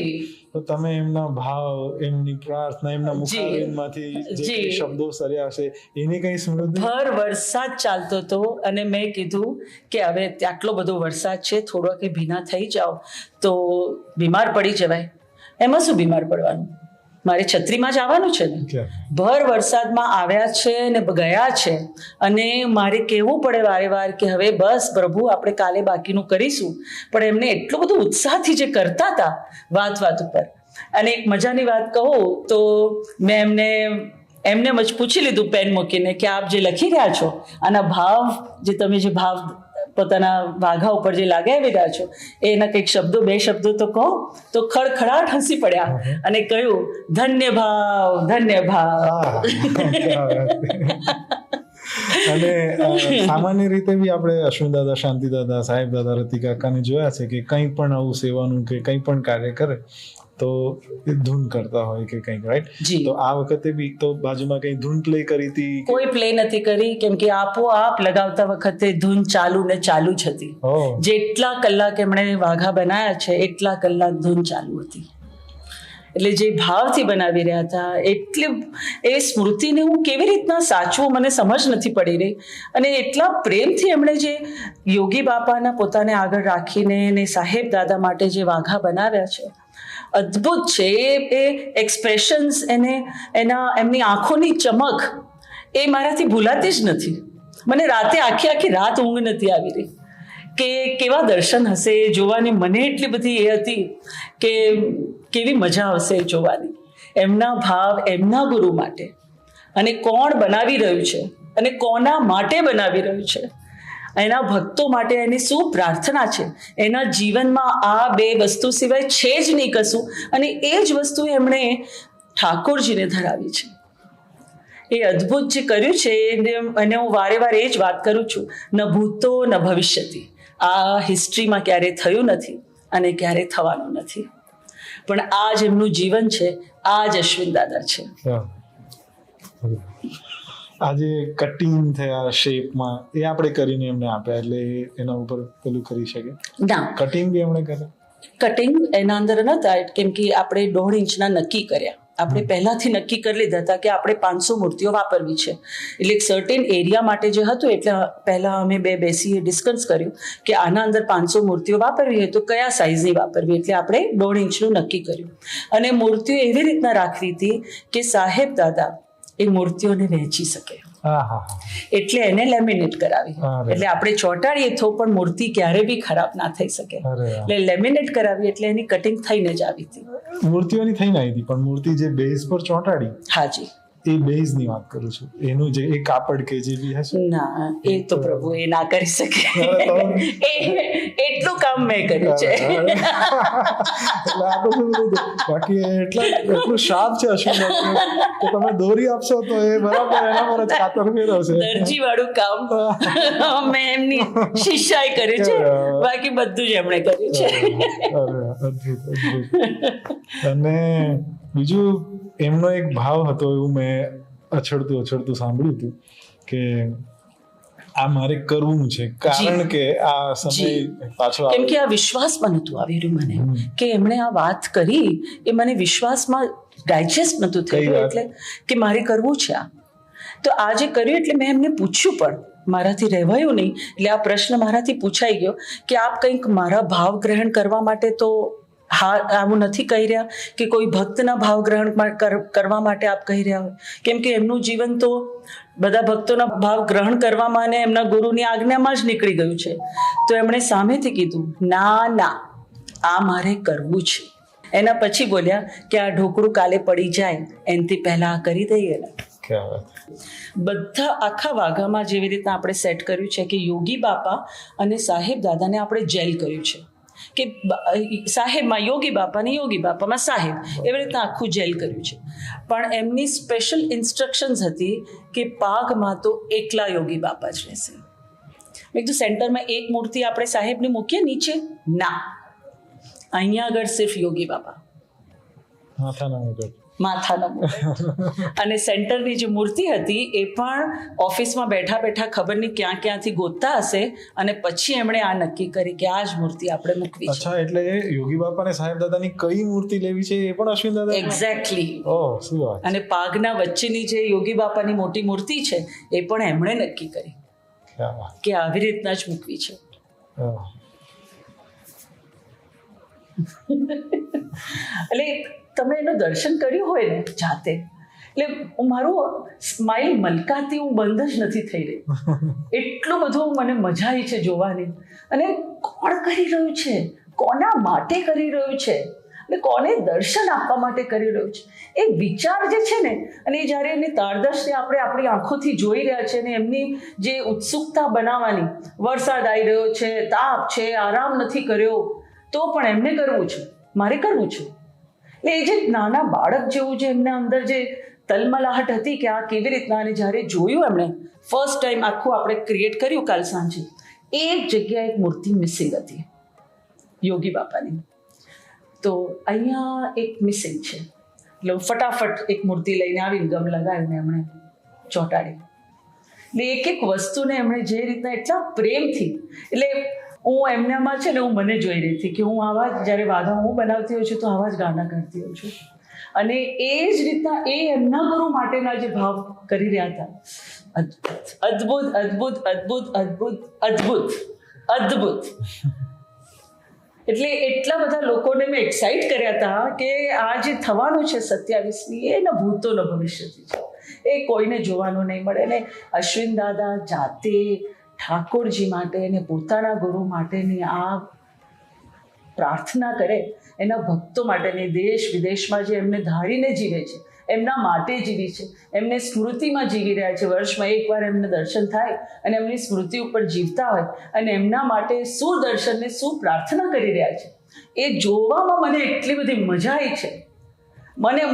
તો તમે એમના ભાવ, એમની પ્રાર્થના, એમના મુખારવિંદમાંથી જે કંઈ શબ્દો સર્યા હશે એની કંઈ સ્મૃતિ? ભર વરસાદ ચાલતો હતો અને મેં કીધું કે હવે આટલો બધો વરસાદ છે, થોડો કે ભીના થઈ જાઓ તો બીમાર પડી જવાય. એમાં શું બીમાર પડવાનું, મારે છત્રીમાં જ આવવાનું છે ને. ભર વરસાદમાં આવ્યા છે ને ગયા છે, અને મારે કહેવું પડે વારે વાર કે હવે બસ પ્રભુ આપણે કાલે બાકીનું કરીશું. પણ એમને એટલો બધો ઉત્સાહથી જે કરતા હતા વાત ઉપર. અને એક મજાની વાત કહું તો મેં એમને જ પૂછી લીધું પેન મૂકીને કે આપ જે લખી રહ્યા છો આના ભાવ, જે તમે જે ભાવ પોતાના વાઘા ઉપર જે લગાવી રહ્યા છો એના કંઈક શબ્દો, 2 શબ્દો તો કહો. તો ખડખડાટ હસી પડ્યા અને કહ્યું ધન્ય ભાવ, ધન્ય ભાવ. અને સામાન્ય રીતે બી આપણે અશ્વિન દાદા, શાંતિ દાદા, સાહેબ દાદા, રતિ કાકાને જોયા છે કે કંઈ પણ આવું સેવાનું કે કંઈ પણ કાર્ય કરે તો એ ધૂન કરતા હોય કે કંઈક, રાઈટ? તો આ વખતે બી તો બાજુમાં કંઈ ધૂન પ્લે કરી હતી? કોઈ પ્લે નથી કરી, કેમ કે આપોઆપ લગાવતા વખતે ધૂન ચાલુ જ હતી. જેટલા કલાક એમણે વાઘા બનાવ્યા છે એટલા કલાક ધૂન ચાલુ હતી. એટલે જે ભાવથી બનાવી રહ્યા હતા, એટલે એ સ્મૃતિને હું કેવી રીતના સાચવું મને સમજ નથી પડી રહી. અને એટલા પ્રેમથી એમણે જે યોગી બાપાના પોતાને આગળ રાખીને ને સાહેબ દાદા માટે જે વાઘા બનાવ્યા છે, અદ્ભુત છે. એ એક્સપ્રેશન્સ, એમની આંખોની ચમક એ મારાથી ભૂલાતી જ નથી. મને રાતે આખી રાત ઊંઘ નથી આવી રહી કે કેવા દર્શન હશે જોવાની. મને એટલી બધી એ હતી કે કેવી મજા આવશે જોવાની. એમના ભાવ એમના ગુરુ માટે, અને કોણ બનાવી રહ્યું છે અને કોના માટે બનાવી રહ્યું છે, એના ભક્તો માટે એની શું પ્રાર્થના છે. એના જીવનમાં આ 2 વસ્તુ સિવાય છે જ નહીં કશું, અને એ જ વસ્તુ એમણે ઠાકોરજીને ધરાવી છે. એ અદ્ભુત જે કર્યું છે અને હું વારે વાર એ જ વાત કરું છું, ન ભૂતો ન ભવિષ્યતિ. આ હિસ્ટ્રીમાં ક્યારેય થયું નથી અને ક્યારેય થવાનું નથી. પણ આ જ એમનું જીવન છે, આ જ અશ્વિન દાદા છે. આજે કટિંગ થયા શેપમાં એ આપણે કરીને એમને આપ્યા, એટલે એના ઉપર પેલું કરી શકે ના. કટિંગ બી એમણે કરે? કટિંગ એના અંદર નતા, કેમ કે આપણે 1.5 ઇંચના નક્કી કર્યા. આપણે પહેલાથી નક્કી કરી લીધા હતા કે આપણે 500 મૂર્તિઓ વાપરવી છે. એટલે એક સર્ટેન એરિયા માટે જે હતું, એટલે પહેલાં અમે બેસીએ ડિસ્કસ કર્યું કે આના અંદર 500 મૂર્તિઓ વાપરવી હોય તો કયા સાઇઝની વાપરવી. એટલે આપણે 1.5 ઇંચનું નક્કી કર્યું. અને મૂર્તિઓ એવી રીતના રાખવી હતી કે સાહેબ દાદા એ મૂર્તિઓને વહેંચી શકે. એટલે એને લેમિનેટ કરાવી. એટલે આપણે ચોંટાડીએ તો પણ મૂર્તિ ક્યારે બી ખરાબ ના થઈ શકે. એટલે લેમિનેટ કરાવી, એટલે એની કટિંગ થઈને જ આવી હતી. મૂર્તિઓની થઈને આવી હતી, પણ મૂર્તિ જે બેઝ પર ચોંટાડી, હાજી, એ બેઝ ની વાત કરું છું. એનું જે એ કાપડ કે જે બી હશે, ના, એ તો પ્રભુ એ ના કરી શકે. એટલું કામ મેં કર્યું છે. બાકી એટલું શાર્પ છે અશ્વિન કે તમે દોરી આપશો તો એ બરાબર એના પર જ કાતર ફેરવશે. દરજી વાળું કામ મેં એમની શિષ્યાએ કર્યું છે, બાકી બધું જ એમણે કર્યું છે. અને બીજું એમનો એક ભાવ હતો, એવું મેં અછડતું સાંભળ્યું હતું કે આ મારે કરવું છે, કારણ કે આ સમય પાછો, કેમ કે આ વિશ્વાસમાં નહોતું આવી રહ્યું મને કે એમણે આ વાત કરી, એ મને વિશ્વાસમાં ડાયજેસ્ટ નહોતું થયું, એટલે કે મારે કરવું છે આ. તો આ જે કર્યું એટલે મેં એમને પૂછ્યું, પણ મારાથી રહેવાયું નહીં. એટલે આ પ્રશ્ન મારાથી પૂછાઈ ગયો કે આપ કંઈક મારા ભાવ ગ્રહણ કરવા માટે તો આવું નથી કહી રહ્યા કે કોઈ ભક્તના ભાવ ગ્રહણ કરવા માટે આપ કહી રહ્યા હોય. કેમ કે એમનું જીવન તો બધા ભક્તોના ભાવ ગ્રહણ કરવામાં અને એમના ગુરુની આજ્ઞામાં જ નીકળી ગયું છે. તો એમણે સામેથી કીધું ના, આ મારે કરવું છે. એના પછી બોલ્યા કે આ ઢોકળું કાલે પડી જાય એનાથી પહેલા આ કરી દઈએ ને. બધા આખા વાઘામાં જેવી રીતના આપણે સેટ કર્યું છે કે યોગી બાપા અને સાહેબ દાદાને આપણે જેલ કર્યું છે, કે સાહેબમાં યોગી બાપા ને યોગી બાપામાં સાહેબ, એવી રીતના આખું જેલ કર્યું છે. પણ એમની સ્પેશિયલ ઇન્સ્ટ્રક્શન્સ હતી કે પાગમાં તો એકલા યોગી બાપા જ રહેશે. મેં કીધું સેન્ટરમાં એક મૂર્તિ આપણે સાહેબની મૂકીએ નીચે, ના, અહીંયા આગળ સિર્ફ યોગી બાપા, માથાનો મુવમેન્ટ. અને સેન્ટરની જે મૂર્તિ હતી એ પણ ઓફિસમાં બેઠા બેઠા ખબર નહીં ક્યાંથી ગોતતા હશે અને પછી એમણે આ નક્કી કરી કે આ જ મૂર્તિ આપણે મૂકવી છે. અચ્છા, એટલે યોગી બાપા અને સાહેબ દાદાની કઈ મૂર્તિ લેવી છે એ પણ અશ્વિન દાદા? એક્ઝેક્ટલી. ઓહ, શું વાત. અને પાગના વચ્ચેની જે યોગી બાપાની મોટી મૂર્તિ છે એ પણ એમણે નક્કી કરી ક્યાં વાત. કે આવી રીતના જ મૂકવી છે. ઓહ. એટલે તમે એનું દર્શન કર્યું હોય ને જાતે, એટલે મારું સ્માઇલ મલકાતી હું બંધ જ નથી થઈ રહી. એટલું બધું મને મજા આવી છે જોવાની. અને કોણ કરી રહ્યું છે, કોના માટે કરી રહ્યું છે, અને કોને દર્શન આપવા માટે કરી રહ્યું છે, એ વિચાર જે છે ને, અને જ્યારે એની તારદર્શને આપણે આપણી આંખોથી જોઈ રહ્યા છે અને એમની જે ઉત્સુકતા બનાવવાની, વરસાદ આવી રહ્યો છે, તાપ છે, આરામ નથી કર્યો, તો પણ એમને કરવું છે, મારે કરવું છે. એટલે એ જે નાના બાળક જેવું જે એમના અંદર જે તલમલાહટ હતી કે આ કેવી રીતના, અને જ્યારે જોયું એમણે ફર્સ્ટ ટાઈમ આખું આપણે ક્રિએટ કર્યું કાલ સાંજે, એક જગ્યાએ એક મૂર્તિ મિસિંગ હતી યોગી બાપાની. તો અહીંયા એક મિસિંગ છે. એટલે ફટાફટ એક મૂર્તિ લઈને આવીને ગમ લગાવીને એમણે ચોંટાડી. એટલે એક એક વસ્તુને એમણે જે રીતના એટલા પ્રેમથી, એટલે હું એમનામાં છે ને, હું મને જોઈ રહી હતી કે હું આવા જ જ્યારે વાઘા હું બનાવતી હોઉં છું તો આવા જ ગાના કરતી હોઉં છું. અને એ જ રીતના એ એમના ગુરુ માટેના જે ભાવ કરી રહ્યા હતા, અદ્ભુત અદ્ભુત અદ્ભુત અદ્ભુત અદ્ભુત અદ્ભુત. એટલે એટલા બધા લોકોને મેં એક્સાઇટ કર્યા હતા કે આ જે થવાનું છે 27મી, એ ન ભૂતો ન ભવિષ્યથી છે, એ કોઈને જોવાનું નહીં મળે. ને અશ્વિન દાદા જાતે ઠાકોરજી માટે અને પોતાના ગુરુ માટેની આ પ્રાર્થના કરે, એના ભક્તો માટેની, દેશ વિદેશમાં જે એમને ધારીને જીવે છે, એમના માટે જીવી છે, એમને સ્મૃતિમાં જીવી રહ્યા છે, વર્ષમાં એકવાર એમને દર્શન થાય અને એમની સ્મૃતિ ઉપર જીવતા હોય અને એમના માટે શું દર્શન ને શું પ્રાર્થના કરી રહ્યા છે, એ જોવામાં મને એટલી બધી મજા આવી છે.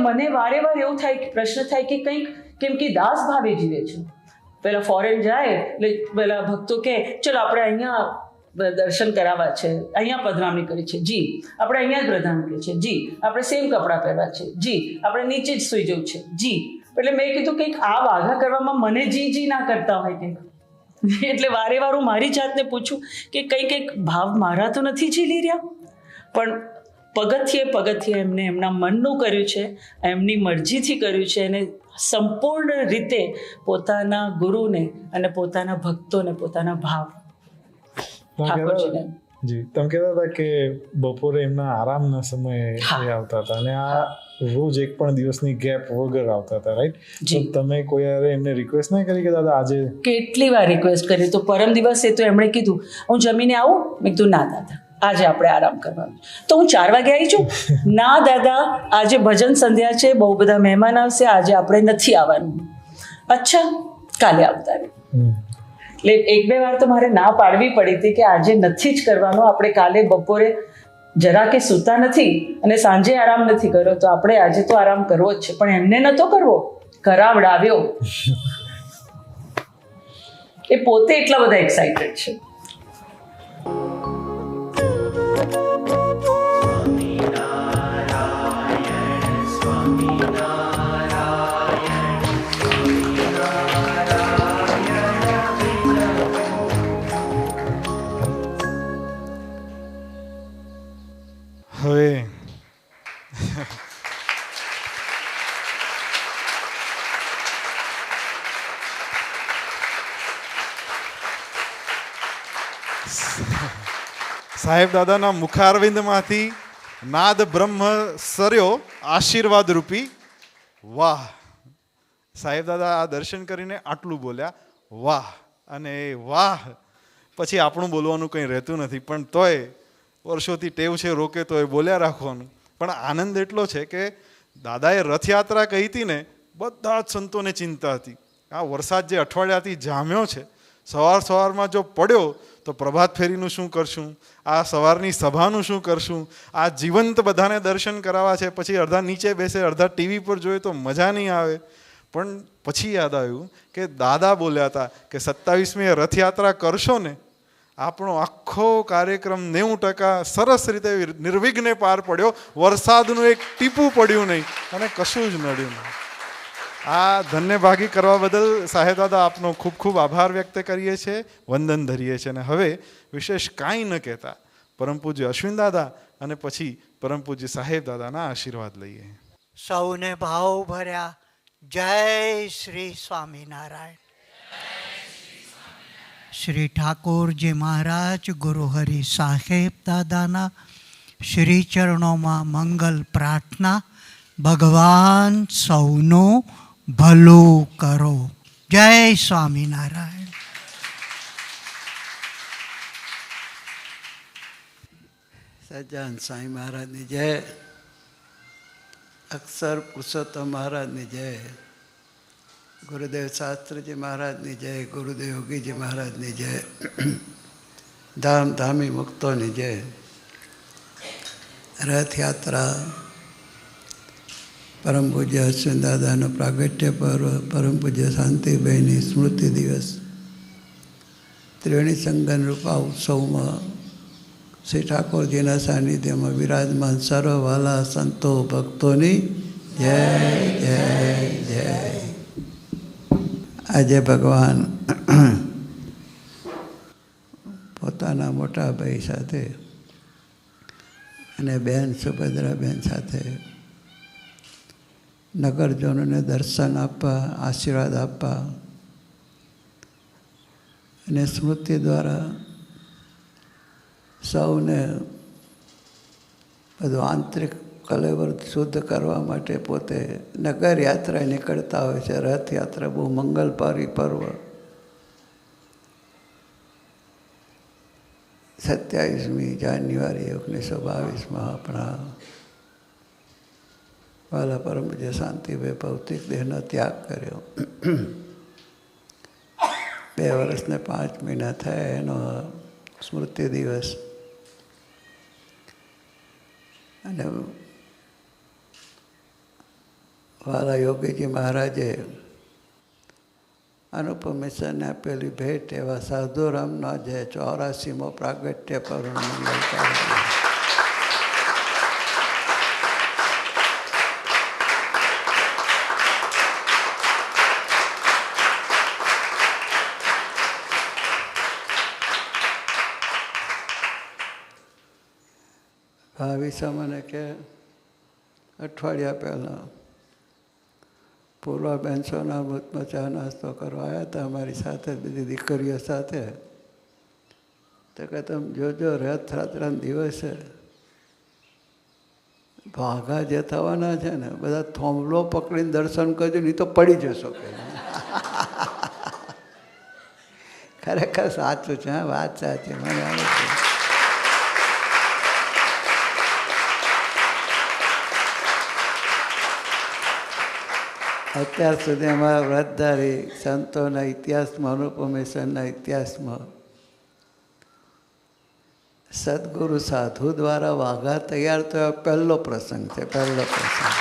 મને વારે વાર એવું થાય કે પ્રશ્ન થાય કે કંઈક કેમ કે દાસ ભાવે જીવે છે. પેલા ફોરેન જાય એટલે પેલા ભક્તો કે ચલો આપણે અહીંયા દર્શન કરાવવા છે, અહીંયા પધરામણી કરી છે, જી આપણે અહીંયા જ પધરામણી કરી છે, જી આપણે સેમ કપડાં પહેરવા છે, જી આપણે નીચે જ સૂઈ જવું છે, જી. એટલે મેં કીધું કંઈક આ વાઘા કરવામાં મને જી ના કરતા હોય કંઈક. એટલે વારે વાર હું મારી જાતને પૂછું કે કંઈક ભાવ મારા તો નથી ઝીલી રહ્યા, પણ પગથિયે એમને એમના મનનું કર્યું છે, એમની મરજીથી કર્યું છે, અને સંપૂર્ણ રીતે પોતાના ગુરુને અને પોતાના ભક્તોને પોતાના ભાવ ઠાકોરજીને. જી, તમે કહેતા હતા કે બપોરે એમના આરામના સમયે એ આવતા હતા અને આ રોજ એક પણ દિવસની ગેપ વગર આવતા હતા, રાઈટ? તો તમે કોઈ યારે એમને રિક્વેસ્ટ નહીં કરી કે દાદા આજે? કેટલી વાર રિક્વેસ્ટ કરી. તો પરમ દિવસે તો એમણે કીધું હું જમીને આવું. મેં કીધું ના દાદા, આજે આપણે આરામ કરવાનું. તો હું 4 વાગે આવી છું. ના દાદા, આજે ભજન સંધ્યા છે, બહુ બધા મહેમાન આવશે, આજે આપણે નથી આવવાનું. અચ્છા, કાલે આવતા રહે. એટલે 1-2 વાર તો મારે ના પાડવી પડી હતી કે આજે નથી જ કરવાનું, આપણે કાલે બપોરે જરા કે સૂતા નથી અને સાંજે આરામ નથી કર્યો, તો આપણે આજે તો આરામ કરવો જ છે. પણ એમને નહોતો કરવો, કરાવડાવ્યો. એ પોતે એટલા બધા એક્સાઇટેડ છે. હવે સાહેબ દાદાના મુખારવિંદમાંથી નાદ બ્રહ્મ સર્યો આશીર્વાદ રૂપી. વાહ! સાહેબ દાદા આ દર્શન કરીને આટલું બોલ્યા, વાહ! અને વાહ પછી આપણું બોલવાનું કંઈ રહેતું નથી, પણ તોય વર્ષોથી ટેવ છે રોકે તો એ બોલ્યા રાખવાનું. પણ આનંદ એટલો છે કે દાદાએ રથયાત્રા કહી હતી ને, બધા જ સંતોને ચિંતા હતી. આ વરસાદ જે અઠવાડિયાથી જામ્યો છે, સવારમાં જો પડ્યો તો પ્રભાત ફેરીનું શું કરશું, આ સવારની સભાનું શું કરશું, આ જીવંત બધાને દર્શન કરાવવા છે, પછી અડધા નીચે બેસે, અડધા ટીવી પર જોઈએ તો મજા નહીં આવે. પણ પછી યાદ આવ્યું કે દાદા બોલ્યા હતા કે 27મીએ રથયાત્રા કરશો ને, આપણો આખો કાર્યક્રમ 90% સરસ રીતે નિર્વિઘ્ને પાર પડ્યો. વરસાદનું એક ટીપું પડ્યું નહીં અને કશું જ નડ્યું નહીં. આ ધન્યભાગી કરવા બદલ સાહેબ દાદા આપનો ખૂબ ખૂબ આભાર વ્યક્ત કરીએ છીએ, વંદન ધરીએ છીએ. અને હવે વિશેષ કાંઈ ન કહેતા પરમ પૂજ્ય અશ્વિન દાદા અને પછી પરમ પૂજ્ય સાહેબ દાદાના આશીર્વાદ લઈએ. સૌને ભાવ ભર્યા જય શ્રી સ્વામિનારાયણ. શ્રી ઠાકોરજી મહારાજ ગુરુહરિ સાહેબ દાદાના શ્રી ચરણોમાં મંગલ પ્રાર્થના. ભગવાન સૌનું ભલું કરો. જય સ્વામિનારાયણ. સજાન સાંઈ મહારાજની જય. અક્ષર પુરુષોત્તમ મહારાજની જય. ગુરુદેવ શાસ્ત્રીજી મહારાજની જય. ગુરુદેવ યોગીજી મહારાજની જય. ધામ ધામી મુક્તોની જય. રથયાત્રા, પરમ પૂજ્ય અશ્વિન દાદાનો પ્રાગટ્ય પર્વ, પરમ પૂજ્ય શાંતિભાઈની સ્મૃતિ દિવસ, ત્રિવેણી સંગમ રૂપા ઉત્સવમાં શ્રી ઠાકોરજીના સાનિધ્યમાં વિરાજમાન સર્વ વાલા સંતો ભક્તોની જય જય જય. આજે ભગવાન પોતાના મોટા ભાઈ સાથે અને બહેન સુભદ્રાબેન સાથે નગરજનોને દર્શન આપવા, આશીર્વાદ આપવા અને સ્મૃતિ દ્વારા સૌને બધું આંતરિક કલેવર શુદ્ધ કરવા માટે પોતે નગર યાત્રા નીકળતા હોય છે. રથયાત્રા બહુ મંગલપારી પર્વ. 27મી જાન્યુઆરી 1922માં આપણા વાલા પરમ પૂજ્ય શાંતિભાઈ ભૌતિક દેહનો ત્યાગ કર્યો. 2 વર્ષને 5 મહિના થયા એનો સ્મૃતિ દિવસ. અને વાલા યોગીજી મહારાજે અનુપમ મિશ્રને આપેલી ભેટ એવા સાધુરામનો જે 84મો પ્રાગટ્ય પર્વનો મંગલ કાર્ય. ભાવિસા મને કે અઠવાડિયા પહેલાં પૂર્વાબેન સોનામૃતમાં ચા નાસ્તો કરવા આવ્યા હતા અમારી સાથે, બધી દીકરીઓ સાથે. તો કે તમે જોજો રથયાત્રાના દિવસે ભાગા જે થવાના છે ને બધા થોંભલો પકડીને દર્શન કરજો, નહીં તો પડી જશો કે. ખરેખર સાચું છે, વાત સાચી. મને આવે છે. અત્યાર સુધી અમારા વ્રતધારી સંતોના ઇતિહાસમાં, અનુપમ મિશનના ઇતિહાસમાં સદગુરુ સાધુ દ્વારા વાઘા તૈયાર થયો પહેલો પ્રસંગ છે. પહેલો પ્રસંગ.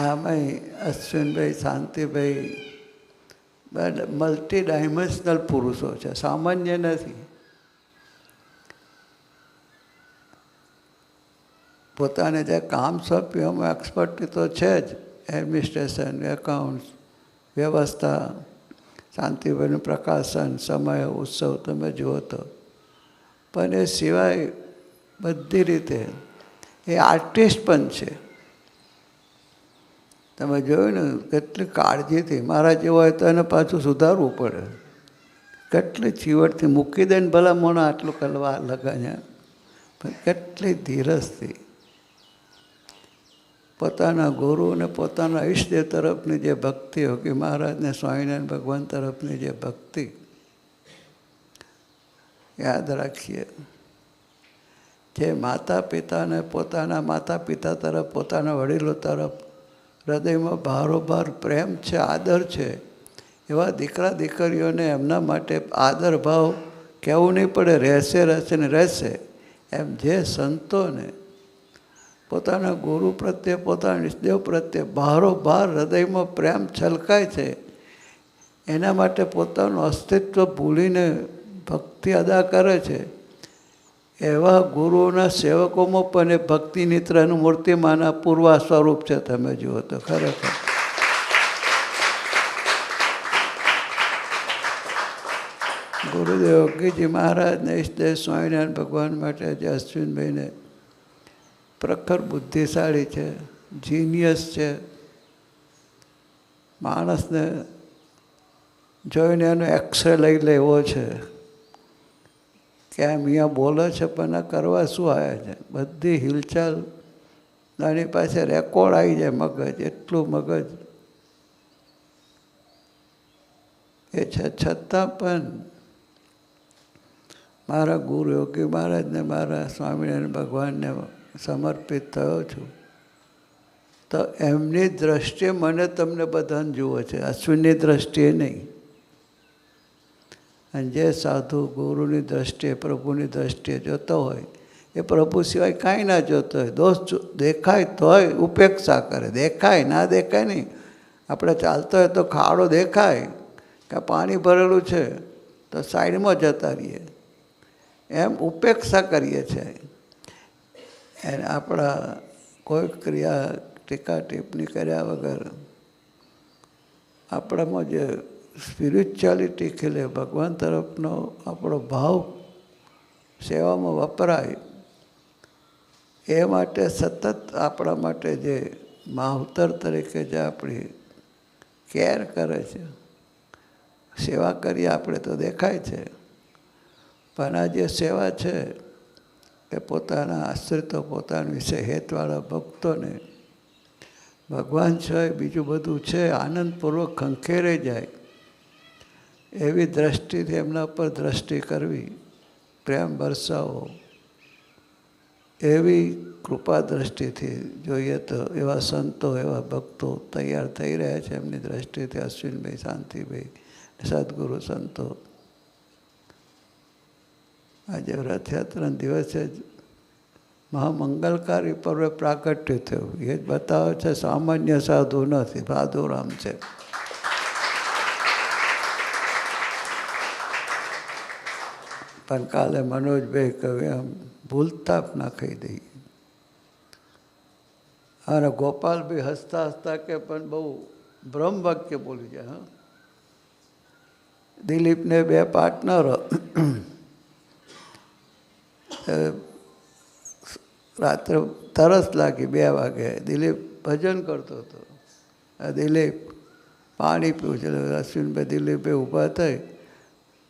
આમાં અશ્વિનભાઈ, શાંતિભાઈ મલ્ટી ડાયમેન્શનલ પુરુષો છે, સામાન્ય નથી. પોતાને જે કામ સોંપ્યું એમાં એક્સપર્ટી તો છે જ. એડમિનિસ્ટ્રેશન, એકાઉન્ટ્સ, વ્યવસ્થા, શાંતિભાઈનું પ્રકાશન, સમય, ઉત્સવ તમે જુઓ તો. પણ એ સિવાય બધી રીતે એ આર્ટિસ્ટ પણ છે. તમે જોયું ને કેટલી કાળજીથી. મારા જેવો હોય તો એને પાછું સુધારવું પડે. કેટલી ચીવટથી મૂકી દે ને ભલા મોણા આટલું કરવા લગાવ્યા, પણ કેટલી ધીરજથી પોતાના ગુરુ અને પોતાના ઈષ્ટદેવ તરફની જે ભક્તિ, યોગી મહારાજને સ્વામિનારાયણ ભગવાન તરફની જે ભક્તિ, યાદ રાખીએ. જે માતા પિતાને પોતાના માતા પિતા તરફ, પોતાના વડીલો તરફ હૃદયમાં બારોબાર પ્રેમ છે, આદર છે, એવા દીકરા દીકરીઓને એમના માટે આદર ભાવ કહેવું નહીં પડે. રહેશે રહેશે ને રહેશે. એમ જે સંતોને પોતાના ગુરુ પ્રત્યે, પોતાના ઈષ્ટદેવ પ્રત્યે બહારોબહાર હૃદયમાં પ્રેમ છલકાય છે. એના માટે પોતાનું અસ્તિત્વ ભૂલીને ભક્તિ અદા કરે છે. એવા ગુરુઓના સેવકોમાં પણ એ ભક્તિ નિત્રનું મૂર્તિમાના પૂર્વા સ્વરૂપ છે. તમે જુઓ તો ખરેખર ગુરુદેવ યોગીજી મહારાજને ઈષ્ટદેવ સ્વામિનારાયણ ભગવાન માટે જે અશ્વિનભાઈને પ્રખર બુદ્ધિશાળી છે, જીનિયસ છે. માણસને જોઈને એનો એક્સરે લઈ લેવો છે કે આમ અહીંયા બોલે છે પણ આ કરવા શું આવ્યા છે. બધી હિલચાલ એની પાસે રેકોર્ડ આવી જાય. મગજ એટલું મગજ એ છે. છતાં પણ મારા ગુરુ યોગી મહારાજને, મારા સ્વામિનારાયણ ભગવાનને સમર્પિત થયો છું. તો એમની દ્રષ્ટિએ મને તમને બધાને જુઓ છે, અશ્વિનની દ્રષ્ટિએ નહીં. અને જે સાધુ ગુરુની દ્રષ્ટિએ, પ્રભુની દ્રષ્ટિએ જોતો હોય એ પ્રભુ સિવાય કાંઈ ના જોતો હોય. દોષ દેખાય તોય ઉપેક્ષા કરે, દેખાય ના દેખાય નહીં. આપણે ચાલતો હોય તો ખાડો દેખાય કે પાણી ભરેલું છે તો સાઈડમાં જતા રહીએ, એમ ઉપેક્ષા કરીએ છીએ. એને આપણા કોઈ ક્રિયા ટીકા ટિપ્પણી કર્યા વગર આપણામાં જે સ્પિરિચ્યુઆલિટી ખીલે, ભગવાન તરફનો આપણો ભાવ સેવામાં વપરાય, એ માટે સતત આપણા માટે જે માવતર તરીકે જે આપણી કેર કરે છે, સેવા કરીએ આપણે તો દેખાય છે. પણ આ જે સેવા છે એ પોતાના આશ્રિતો, પોતાના વિશે હેતવાળા ભક્તોને ભગવાન છે, બીજું બધું છે, આનંદપૂર્વક ખંખેરે જાય એવી દ્રષ્ટિથી એમના પર દ્રષ્ટિ કરવી, પ્રેમ વરસાવો એવી કૃપા દ્રષ્ટિથી જોઈએ તો એવા સંતો, એવા ભક્તો તૈયાર થઈ રહ્યા છે એમની દ્રષ્ટિથી. અશ્વિનભાઈ, શાંતિભાઈ, સદગુરુ સંતો. આજે રથયાત્રાના દિવસે જ મહામંગલકારી પર્વે પ્રાકટ્ય થયું. એ જ બતાવે છે સામાન્ય સાધુ નથી, સાધુરામ છે. પણ કાલે મનોજભાઈ કહ્યું એમ ભૂલતા નાખી દઈએ. અને ગોપાલભાઈ હસતા હસતા કે પણ બહુ બ્રહ્મ વાક્ય બોલી જાય. હા, દિલીપને બે પાર્ટનરો રાત્રે તરસ લાગી 2 વાગે. દિલીપ ભજન કરતો હતો. દિલીપ પાણી પીવું છે. અશ્વિનભાઈ દિલીપભાઈ ઊભા થઈ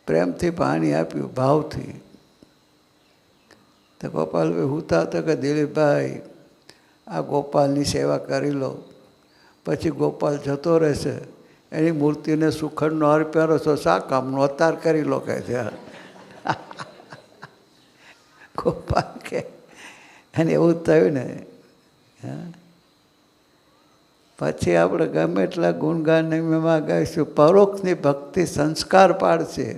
પ્રેમથી પાણી આપ્યું, ભાવથી. તો ગોપાલભાઈ હુતા હતા કે દિલીપભાઈ આ ગોપાલની સેવા કરી લો, પછી ગોપાલ જતો રહેશે, એની મૂર્તિને સુખડનો હાર પહેરો છો, શા કામનો અતાર કરી લો કહે છે. ગોપાલ કે અને એવું થયું ને. પછી આપણે ગમે એટલા ગુણગાન નિયમમાં ગાઈશું, પરોક્ષની ભક્તિ સંસ્કાર પાડશે.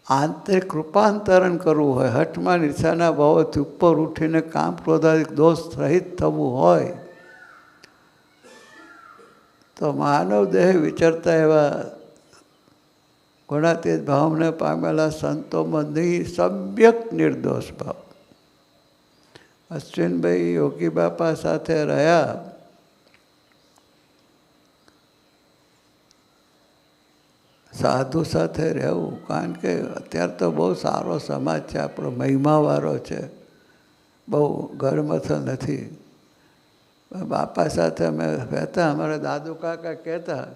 આંતરિક રૂપાંતરણ કરવું હોય, હઠમાં ઈર્ષાના ભાવોથી ઉપર ઉઠીને કામ ક્રોધાદિક દોષ રહિત થવું હોય તો માનવ દેહ વિચરતા એવા ગુણાતીત ભાવને પામેલા સંતોમાં સમ્યક નિર્દોષ ભાવ. અશ્વિનભાઈ યોગી બાપા સાથે રહ્યા. સાધુ સાથે રહેવું, કારણ કે અત્યારે તો બહુ સારો સમાજ છે, આપણો મહિમાવાળો છે, બહુ ગળમથલ નથી. બાપા સાથે અમે રહેતા. અમારા દાદુ કાકા કહેતા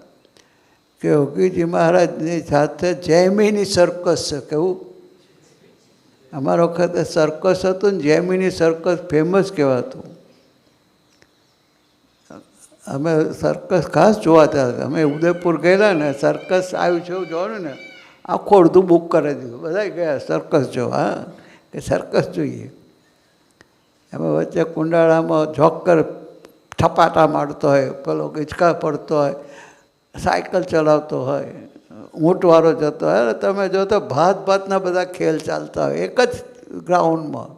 કે યોગીજી મહારાજની સાથે જૈમિની સર્કસ છે. કેવું? અમારા વખતે સર્કસ હતું ને, જૈમિની સર્કસ ફેમસ કહેવાતું. અમે સર્કસ ખાસ જોવા હતા. અમે ઉદયપુર ગયેલા ને, સર્કસ આવ્યું છે એવું જોવાનું ને, આખું અડધું બુક કરી દીધું. બધા ગયા સર્કસ જોવા. હા, કે સર્કસ જોઈએ. એમાં વચ્ચે કુંડાળામાં જોકર ઠપાટા મારતો હોય, પેલો હિંચકા પડતો હોય, સાયકલ ચલાવતો હોય, ઊંટવાળો જતો હોય. તમે જો તો ભાતના બધા ખેલ ચાલતા હોય એક જ ગ્રાઉન્ડમાં.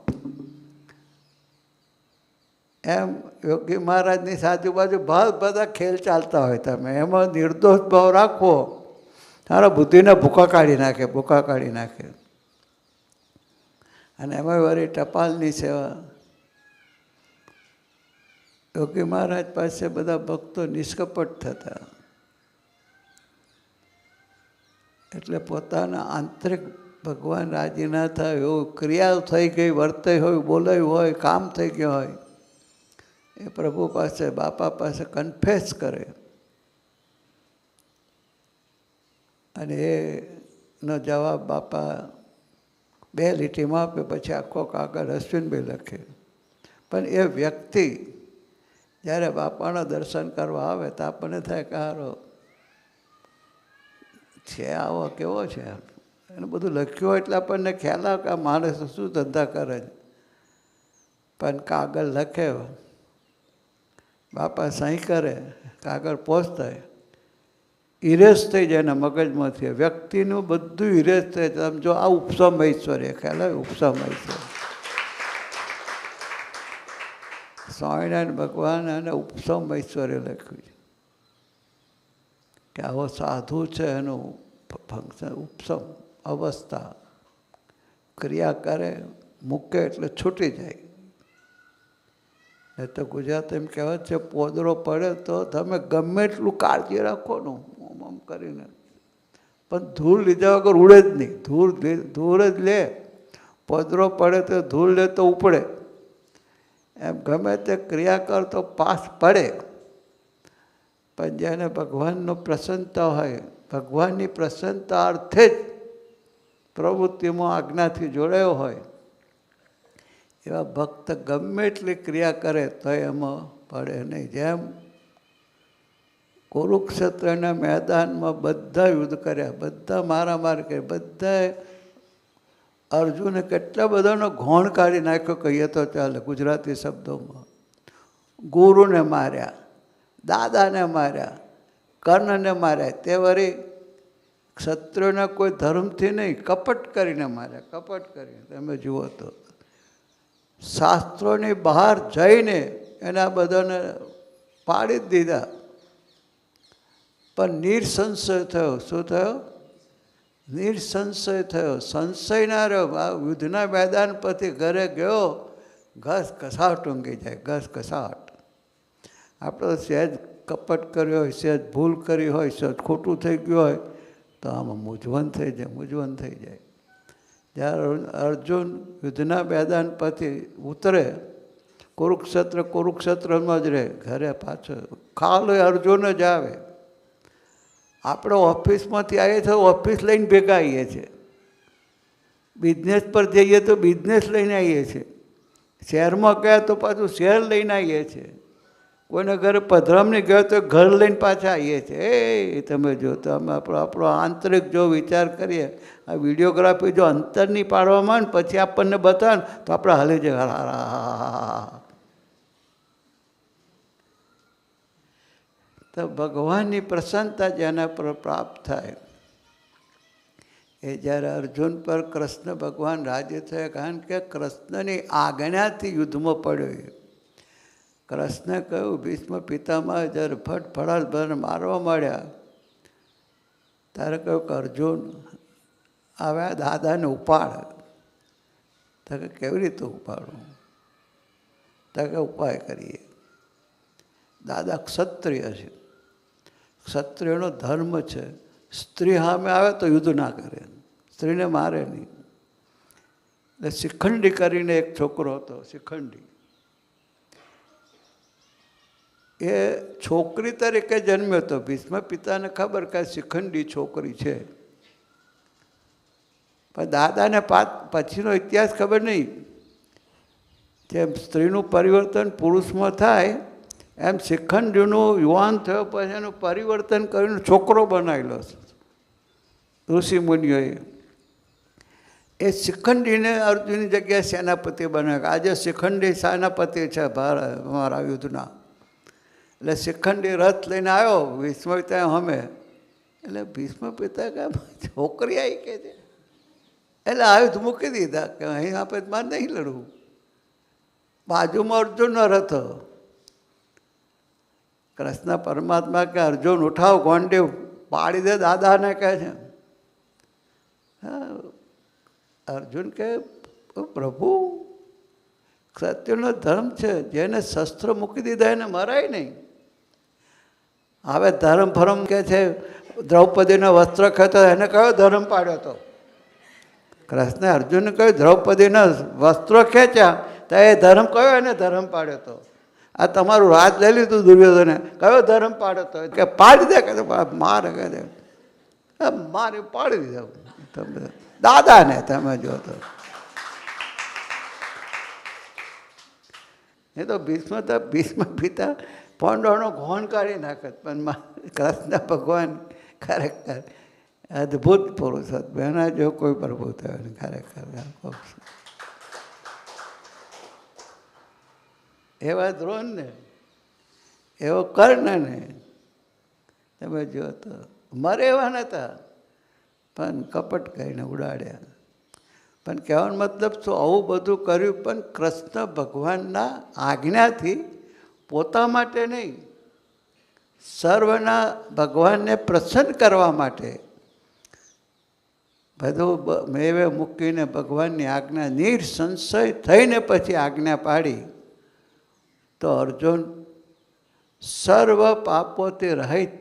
એમ યોગી મહારાજની આજુબાજુ બધા ખેલ ચાલતા હોય. તમે એમાં નિર્દોષ ભાવ રાખવો, તારા બુદ્ધિને ભૂકા કાઢી નાખે. અને એમાં વળી ટપાલની સેવા. યોગી મહારાજ પાસે બધા ભક્તો નિષ્કપટ થતા, એટલે પોતાના આંતરિક ભગવાન રાજી ના થાય એવું ક્રિયા થઈ ગઈ, વર્તાઈ હોય, બોલાયું હોય, કામ થઈ ગયું હોય, એ પ્રભુ પાસે, બાપા પાસે કન્ફેસ કરે. અને એનો જવાબ બાપા 2 લીટીમાં આપે, પછી આખો કાગળ અશ્વિનભાઈ લખે. પણ એ વ્યક્તિ જ્યારે બાપાના દર્શન કરવા આવે તો આપણને થાય કે હારો છે, આવો કેવો છે, એને બધું લખ્યું હોય એટલે આપણને ખ્યાલ આવે કે આ માણસ શું ધંધા કરે છે. પણ કાગળ લખે, બાપા સહી કરે, કાગળ પોસ્ટ થાય, ઇરેઝ થઈ જાય એના મગજમાંથી. વ્યક્તિનું બધું ઇરેઝ થઈ જાય. તમે જો આ ઉપસમ ઐશ્વર્ય ખ્યાલ આવે, ઉપસમ ઐશ્વર્ય. સ્વામિનારાયણ ભગવાન અને ઉપસમ ઐશ્વર્ય લખ્યું છે કે આવો સાધુ છે, એનું ફંક્શન ઉપસમ અવસ્થા. ક્રિયા કરે, મૂકે એટલે છૂટી જાય. એ તો ગુજરાત એમ કહેવાય છે, પોદરો પડે તો તમે ગમે એટલું કાળજી રાખો ને આમ કરીને, પણ ધૂળ લીધા વગર ઉડે જ નહીં. ધૂળ જ લે. પોદરો પડે તો ધૂળ લે તો ઉપડે. એમ ગમે તે ક્રિયા કર તો પાસ પડે. પણ જેને ભગવાનનો પ્રસન્નતા હોય, ભગવાનની પ્રસન્નતા અર્થે જ પ્રવૃત્તિમાં આજ્ઞાથી જોડાયો હોય, એવા ભક્ત ગમે એટલી ક્રિયા કરે તો એમાં પડે નહીં. જેમ કુરુક્ષેત્રના મેદાનમાં બધા યુદ્ધ કર્યા, બધા મારામાર કરી, બધાએ અર્જુને કેટલા બધાનો ઘોણ કાઢી નાખ્યો કહીએ તો ચાલે ગુજરાતી શબ્દોમાં. ગુરુને માર્યા, દાદાને માર્યા, કર્ણને માર્યા. તે વળી ક્ષત્રિયોને કોઈ ધર્મથી નહીં, કપટ કરીને માર્યા. કપટ કરીને તમે જુઓ તો શાસ્ત્રોની બહાર જઈને એના બધાને પાડી જ દીધા. પણ નિર્સંશય થયો. શું થયો? નિર્સંશય થયો. સંશય ના રહ્યો. યુદ્ધના મેદાન પરથી ઘરે ગયો, ઘસ ઘસાટ ઊંઘી જાય, ઘસ ઘસાટ. આપણે સહેજ કપટ કર્યો હોય, સહેજ ભૂલ કરી હોય, સહેજ ખોટું થઈ ગયું હોય તો આમાં મૂંઝવણ થઈ જાય. જ્યારે અર્જુન યુદ્ધના મેદાન પરથી ઉતરે, કુરુક્ષેત્રમાં જ રહે, ઘરે પાછો ખાલી અર્જુન જ આવે. આપણે ઓફિસમાંથી આવીએ તો ઓફિસ લઈને ભેગા આવીએ છીએ, બિઝનેસ પર જઈએ તો બિઝનેસ લઈને આવીએ છીએ, શહેરમાં ગયા તો પાછું શહેર લઈને આવીએ છીએ, કોઈને ઘરે પધરામણી ગયો તો ઘર લઈને પાછા આવીએ છીએ. એ તમે જો તો અમે આપણો આંતરિક જો વિચાર કરીએ, આ વિડીયોગ્રાફી જો અંતરની પાડવામાં ને પછી આપણને બતાવે ને તો આપણે હાલી જાય. તો ભગવાનની પ્રસન્નતા જેના પર પ્રાપ્ત થાય એ જ્યારે અર્જુન પર કૃષ્ણ ભગવાન રાજી થયા. કારણ કે કૃષ્ણની આજ્ઞાથી યુદ્ધમાં પડ્યો. કૃષ્ણે કહ્યું, ભીષ્મ પિતામહ જ્યારે ફટાફટ બધાને મારવા માંડ્યા ત્યારે કહ્યું કે અર્જુન હવે દાદાને ઉપાડ. તો કે કેવી રીતે ઉપાડું? તો કે ઉપાય કરીએ. દાદા ક્ષત્રિય છે, ક્ષત્રિયનો ધર્મ છે, સ્ત્રી સામે આવે તો યુદ્ધ ના કરે, સ્ત્રીને મારે નહીં. એટલે શિખંડી કરીને એક છોકરો હતો, શિખંડી. એ છોકરી તરીકે જન્મ્યો હતો. ભીષ્મ પિતાને ખબર કે શિખંડી છોકરી છે, પણ દાદાને પછીનો ઇતિહાસ ખબર નહીં. જેમ સ્ત્રીનું પરિવર્તન પુરુષમાં થાય એમ શિખંડીનું યુવાન થયો પછી એનું પરિવર્તન કરીને છોકરો બનાવેલો ઋષિ મુનિઓએ. એ શિખંડીને અર્જુનની જગ્યાએ સેનાપતિ બનાવ્યો. આજે શિખંડી સેનાપતિ છે અમારા યુદ્ધના. એટલે શિખંડી રથ લઈને આવ્યો ભીષ્મ પિતા અમે. એટલે ભીષ્મ પિતા કે છોકરી આવી કે છે, એટલે આયુધ મૂકી દીધા કે અહીં આપણે મારે નહીં લડવું. બાજુમાં અર્જુનનો રથ. કૃષ્ણ પરમાત્મા કે અર્જુન ઉઠાવ ગોંડી પાડી દે દાદાને કહે છે. અર્જુન કે પ્રભુ સત્યનો ધર્મ છે, જેને શસ્ત્ર મૂકી દીધા એને મરાય નહીં. હવે ધર્મ ફરમ કે છે દ્રૌપદીનો વસ્ત્ર ખેતો એને કયો ધર્મ પાડ્યો હતો? કૃષ્ણે અર્જુનને કહ્યું દ્રૌપદીના વસ્ત્રો ખેંચ્યા તો એ ધર્મ કયો એને ધર્મ પાડ્યો હતો? આ તમારું રાજ લઈ લીધું દુર્યોધને, કયો ધર્મ પાડ્યો હતો? કે પાડી દે, કે મારે કહે દે મારે પાડી દીધો તમે દાદાને. તમે જો તો એ તો ભીષ્મ પિતા પાંડવનો ઘોણ કાઢી નાખત, પણ કૃષ્ણ ભગવાન ખરેખર અદ્ભુત પુરુષ હતો. એના જો કોઈ પ્રભુ થયો ને ખરેખર એવા દ્રોણ ને એવો કર્ણ ને તમે જો તો મરે એવા નહોતા, પણ કપટ કરીને ઉડાડ્યા. પણ કહેવાનો મતલબ શું, આવું બધું કર્યું પણ કૃષ્ણ ભગવાનના આજ્ઞાથી, પોતા માટે નહીં, સર્વના ભગવાનને પ્રસન્ન કરવા માટે બધું મેવે મૂકીને ભગવાનની આજ્ઞા નિર્સંશય થઈને પછી આજ્ઞા પાડી. તો અર્જુન સર્વ પાપોથી રહિત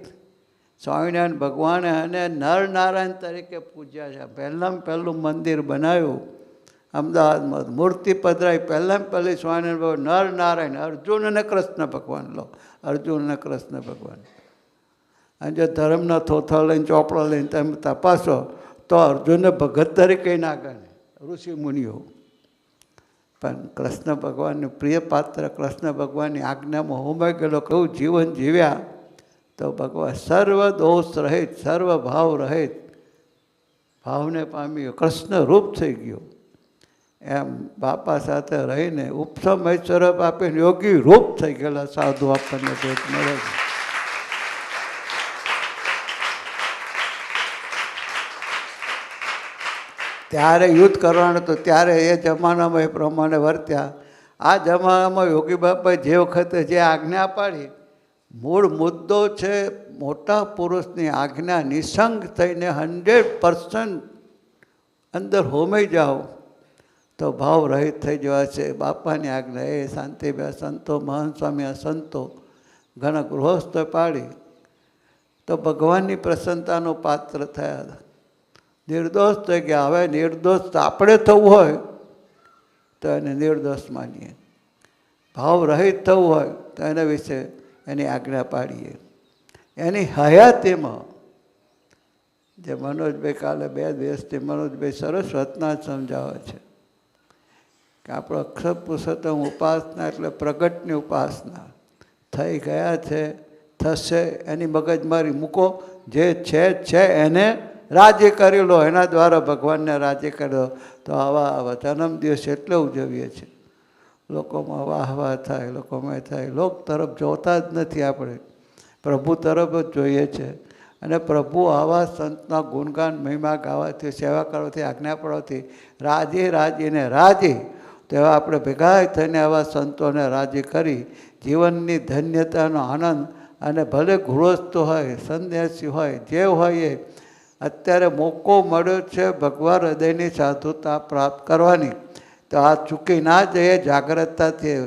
સ્વામિનારાયણ ભગવાને અને નરનારાયણ તરીકે પૂજ્યા છે. પહેલું મંદિર બનાવ્યું અમદાવાદમાં, મૂર્તિ પધરાઈ. પહેલી સ્વામિનારાયણ ભગવાન નરનારાયણ, અર્જુન અને કૃષ્ણ ભગવાન. લો, અર્જુન અને કૃષ્ણ ભગવાન. અને જો ધર્મના થોથા લઈને ચોપડો લઈને તમે તપાસો તો અર્જુનને ભગત તરીકે ના ગણે ઋષિ મુનિઓ. પણ કૃષ્ણ ભગવાનનું પ્રિય પાત્ર, કૃષ્ણ ભગવાનની આજ્ઞામાં હોમાઈ ગયેલો કેવું જીવન જીવ્યા. તો ભગવાન સર્વ દોષ રહિત, સર્વ ભાવ રહિત ભાવને પામ્યો, કૃષ્ણ રૂપ થઈ ગયો. એમ બાપા સાથે રહીને ઉપસમ ઐશ્વર્ય આપીને યોગી રૂપ થઈ ગયેલા સાધુ આપણને ભેટ મળે છે. ત્યારે યુદ્ધ કરવાનું હતું, ત્યારે એ જમાનામાં એ પ્રમાણે વર્ત્યા. આ જમાનામાં યોગી બાપાએ જે વખતે જે આજ્ઞા પાડી, મૂળ મુદ્દો છે મોટા પુરુષની આજ્ઞા નિસંગ થઈને 100% અંદર હોમાઈ જાઓ તો ભાવ રહિત થઈ જવા છે. બાપાની આજ્ઞા એ શાંતિભાઈ સંતો, મહાન સ્વામી સંતો ઘણા ગૃહસ્થ પાડી તો ભગવાનની પ્રસન્નતાનું પાત્ર થયા. નિર્દોષ થઈ ગયા. હવે નિર્દોષ આપણે થવું હોય તો એને નિર્દોષ માનીએ, ભાવ રહિત થવું હોય તો એના વિશે એની આજ્ઞા પાડીએ. એની હયાતીમાં જે મનોજભાઈ કાલે 2 દિવસથી મનોજભાઈ સરસ રચના સમજાવે છે કે આપણો અક્ષર પુરુષોત્તમ ઉપાસના એટલે પ્રગટની ઉપાસના થઈ ગયા છે, થશે, એની મગજમારી મૂકો. જે છે એને રાજી કરી લો, એના દ્વારા ભગવાનને રાજી કરી લો. તો આવા જન્મદિવસ એટલે ઉજવીએ છીએ. લોકોમાં વાહ થાય, લોકોમાં થાય. લોક તરફ જોતા જ નથી, આપણે પ્રભુ તરફ જ જોઈએ છે. અને પ્રભુ આવા સંતના ગુણગાન મહિમા ગાવાથી, સેવા કરવાથી, આજ્ઞા પડવાથી રાજીને રાજી. તેવા આપણે ભેગા થઈને આવા સંતોને રાજી કરી જીવનની ધન્યતાનો આનંદ. અને ભલે ગૃહસ્થ હોય, સંન્યાસી હોય, જે હોય એ અત્યારે મોકો મળ્યો છે ભગવાન હૃદયની સાધુતા પ્રાપ્ત કરવાની. તો આ ચૂકી ના જઈએ, જાગ્રતતાથી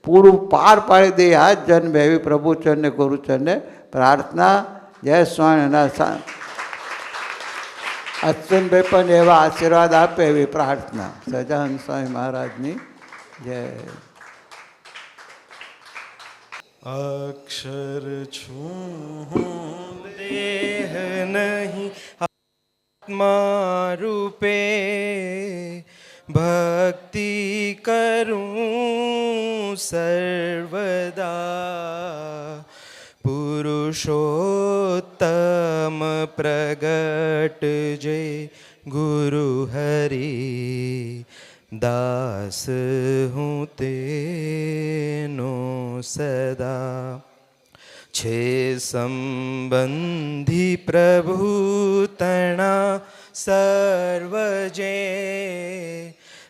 પૂરું પાર પાડી દઈએ આ જ જન્મે, એવી પ્રભુચરણને ગુરુચરણને પ્રાર્થના. જય સ્વામિનારાયણ. અશ્વિનભાઈ પણ એવા આશીર્વાદ આપે એવી પ્રાર્થના. સહજાનંદ સ્વામી મહારાજની જય. અક્ષર છું હું, દેહ નહીં, આત્મા રૂપે ભક્તિ કરું સર્વદા. પુરુષોત્તમ પ્રગટ જે ગુરુ હરિ, દાસ હું તેનો સદા. છે સંબંધી પ્રભુ તણા સર્વ, જે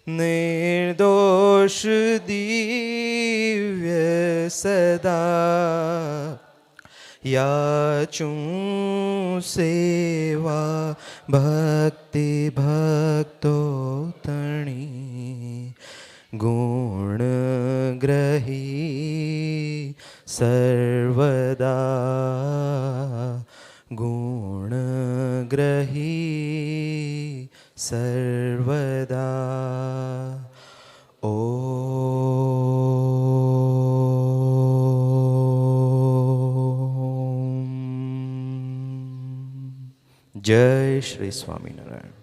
નિર્દોષ દી સદા યાચું સેવા ભક્તિ ભક્તો તણી ગુણ ગ્રહી સર્વદા ગુણ ગ્રહી સર્વદા. જય શ્રી સ્વામિનારાયણ.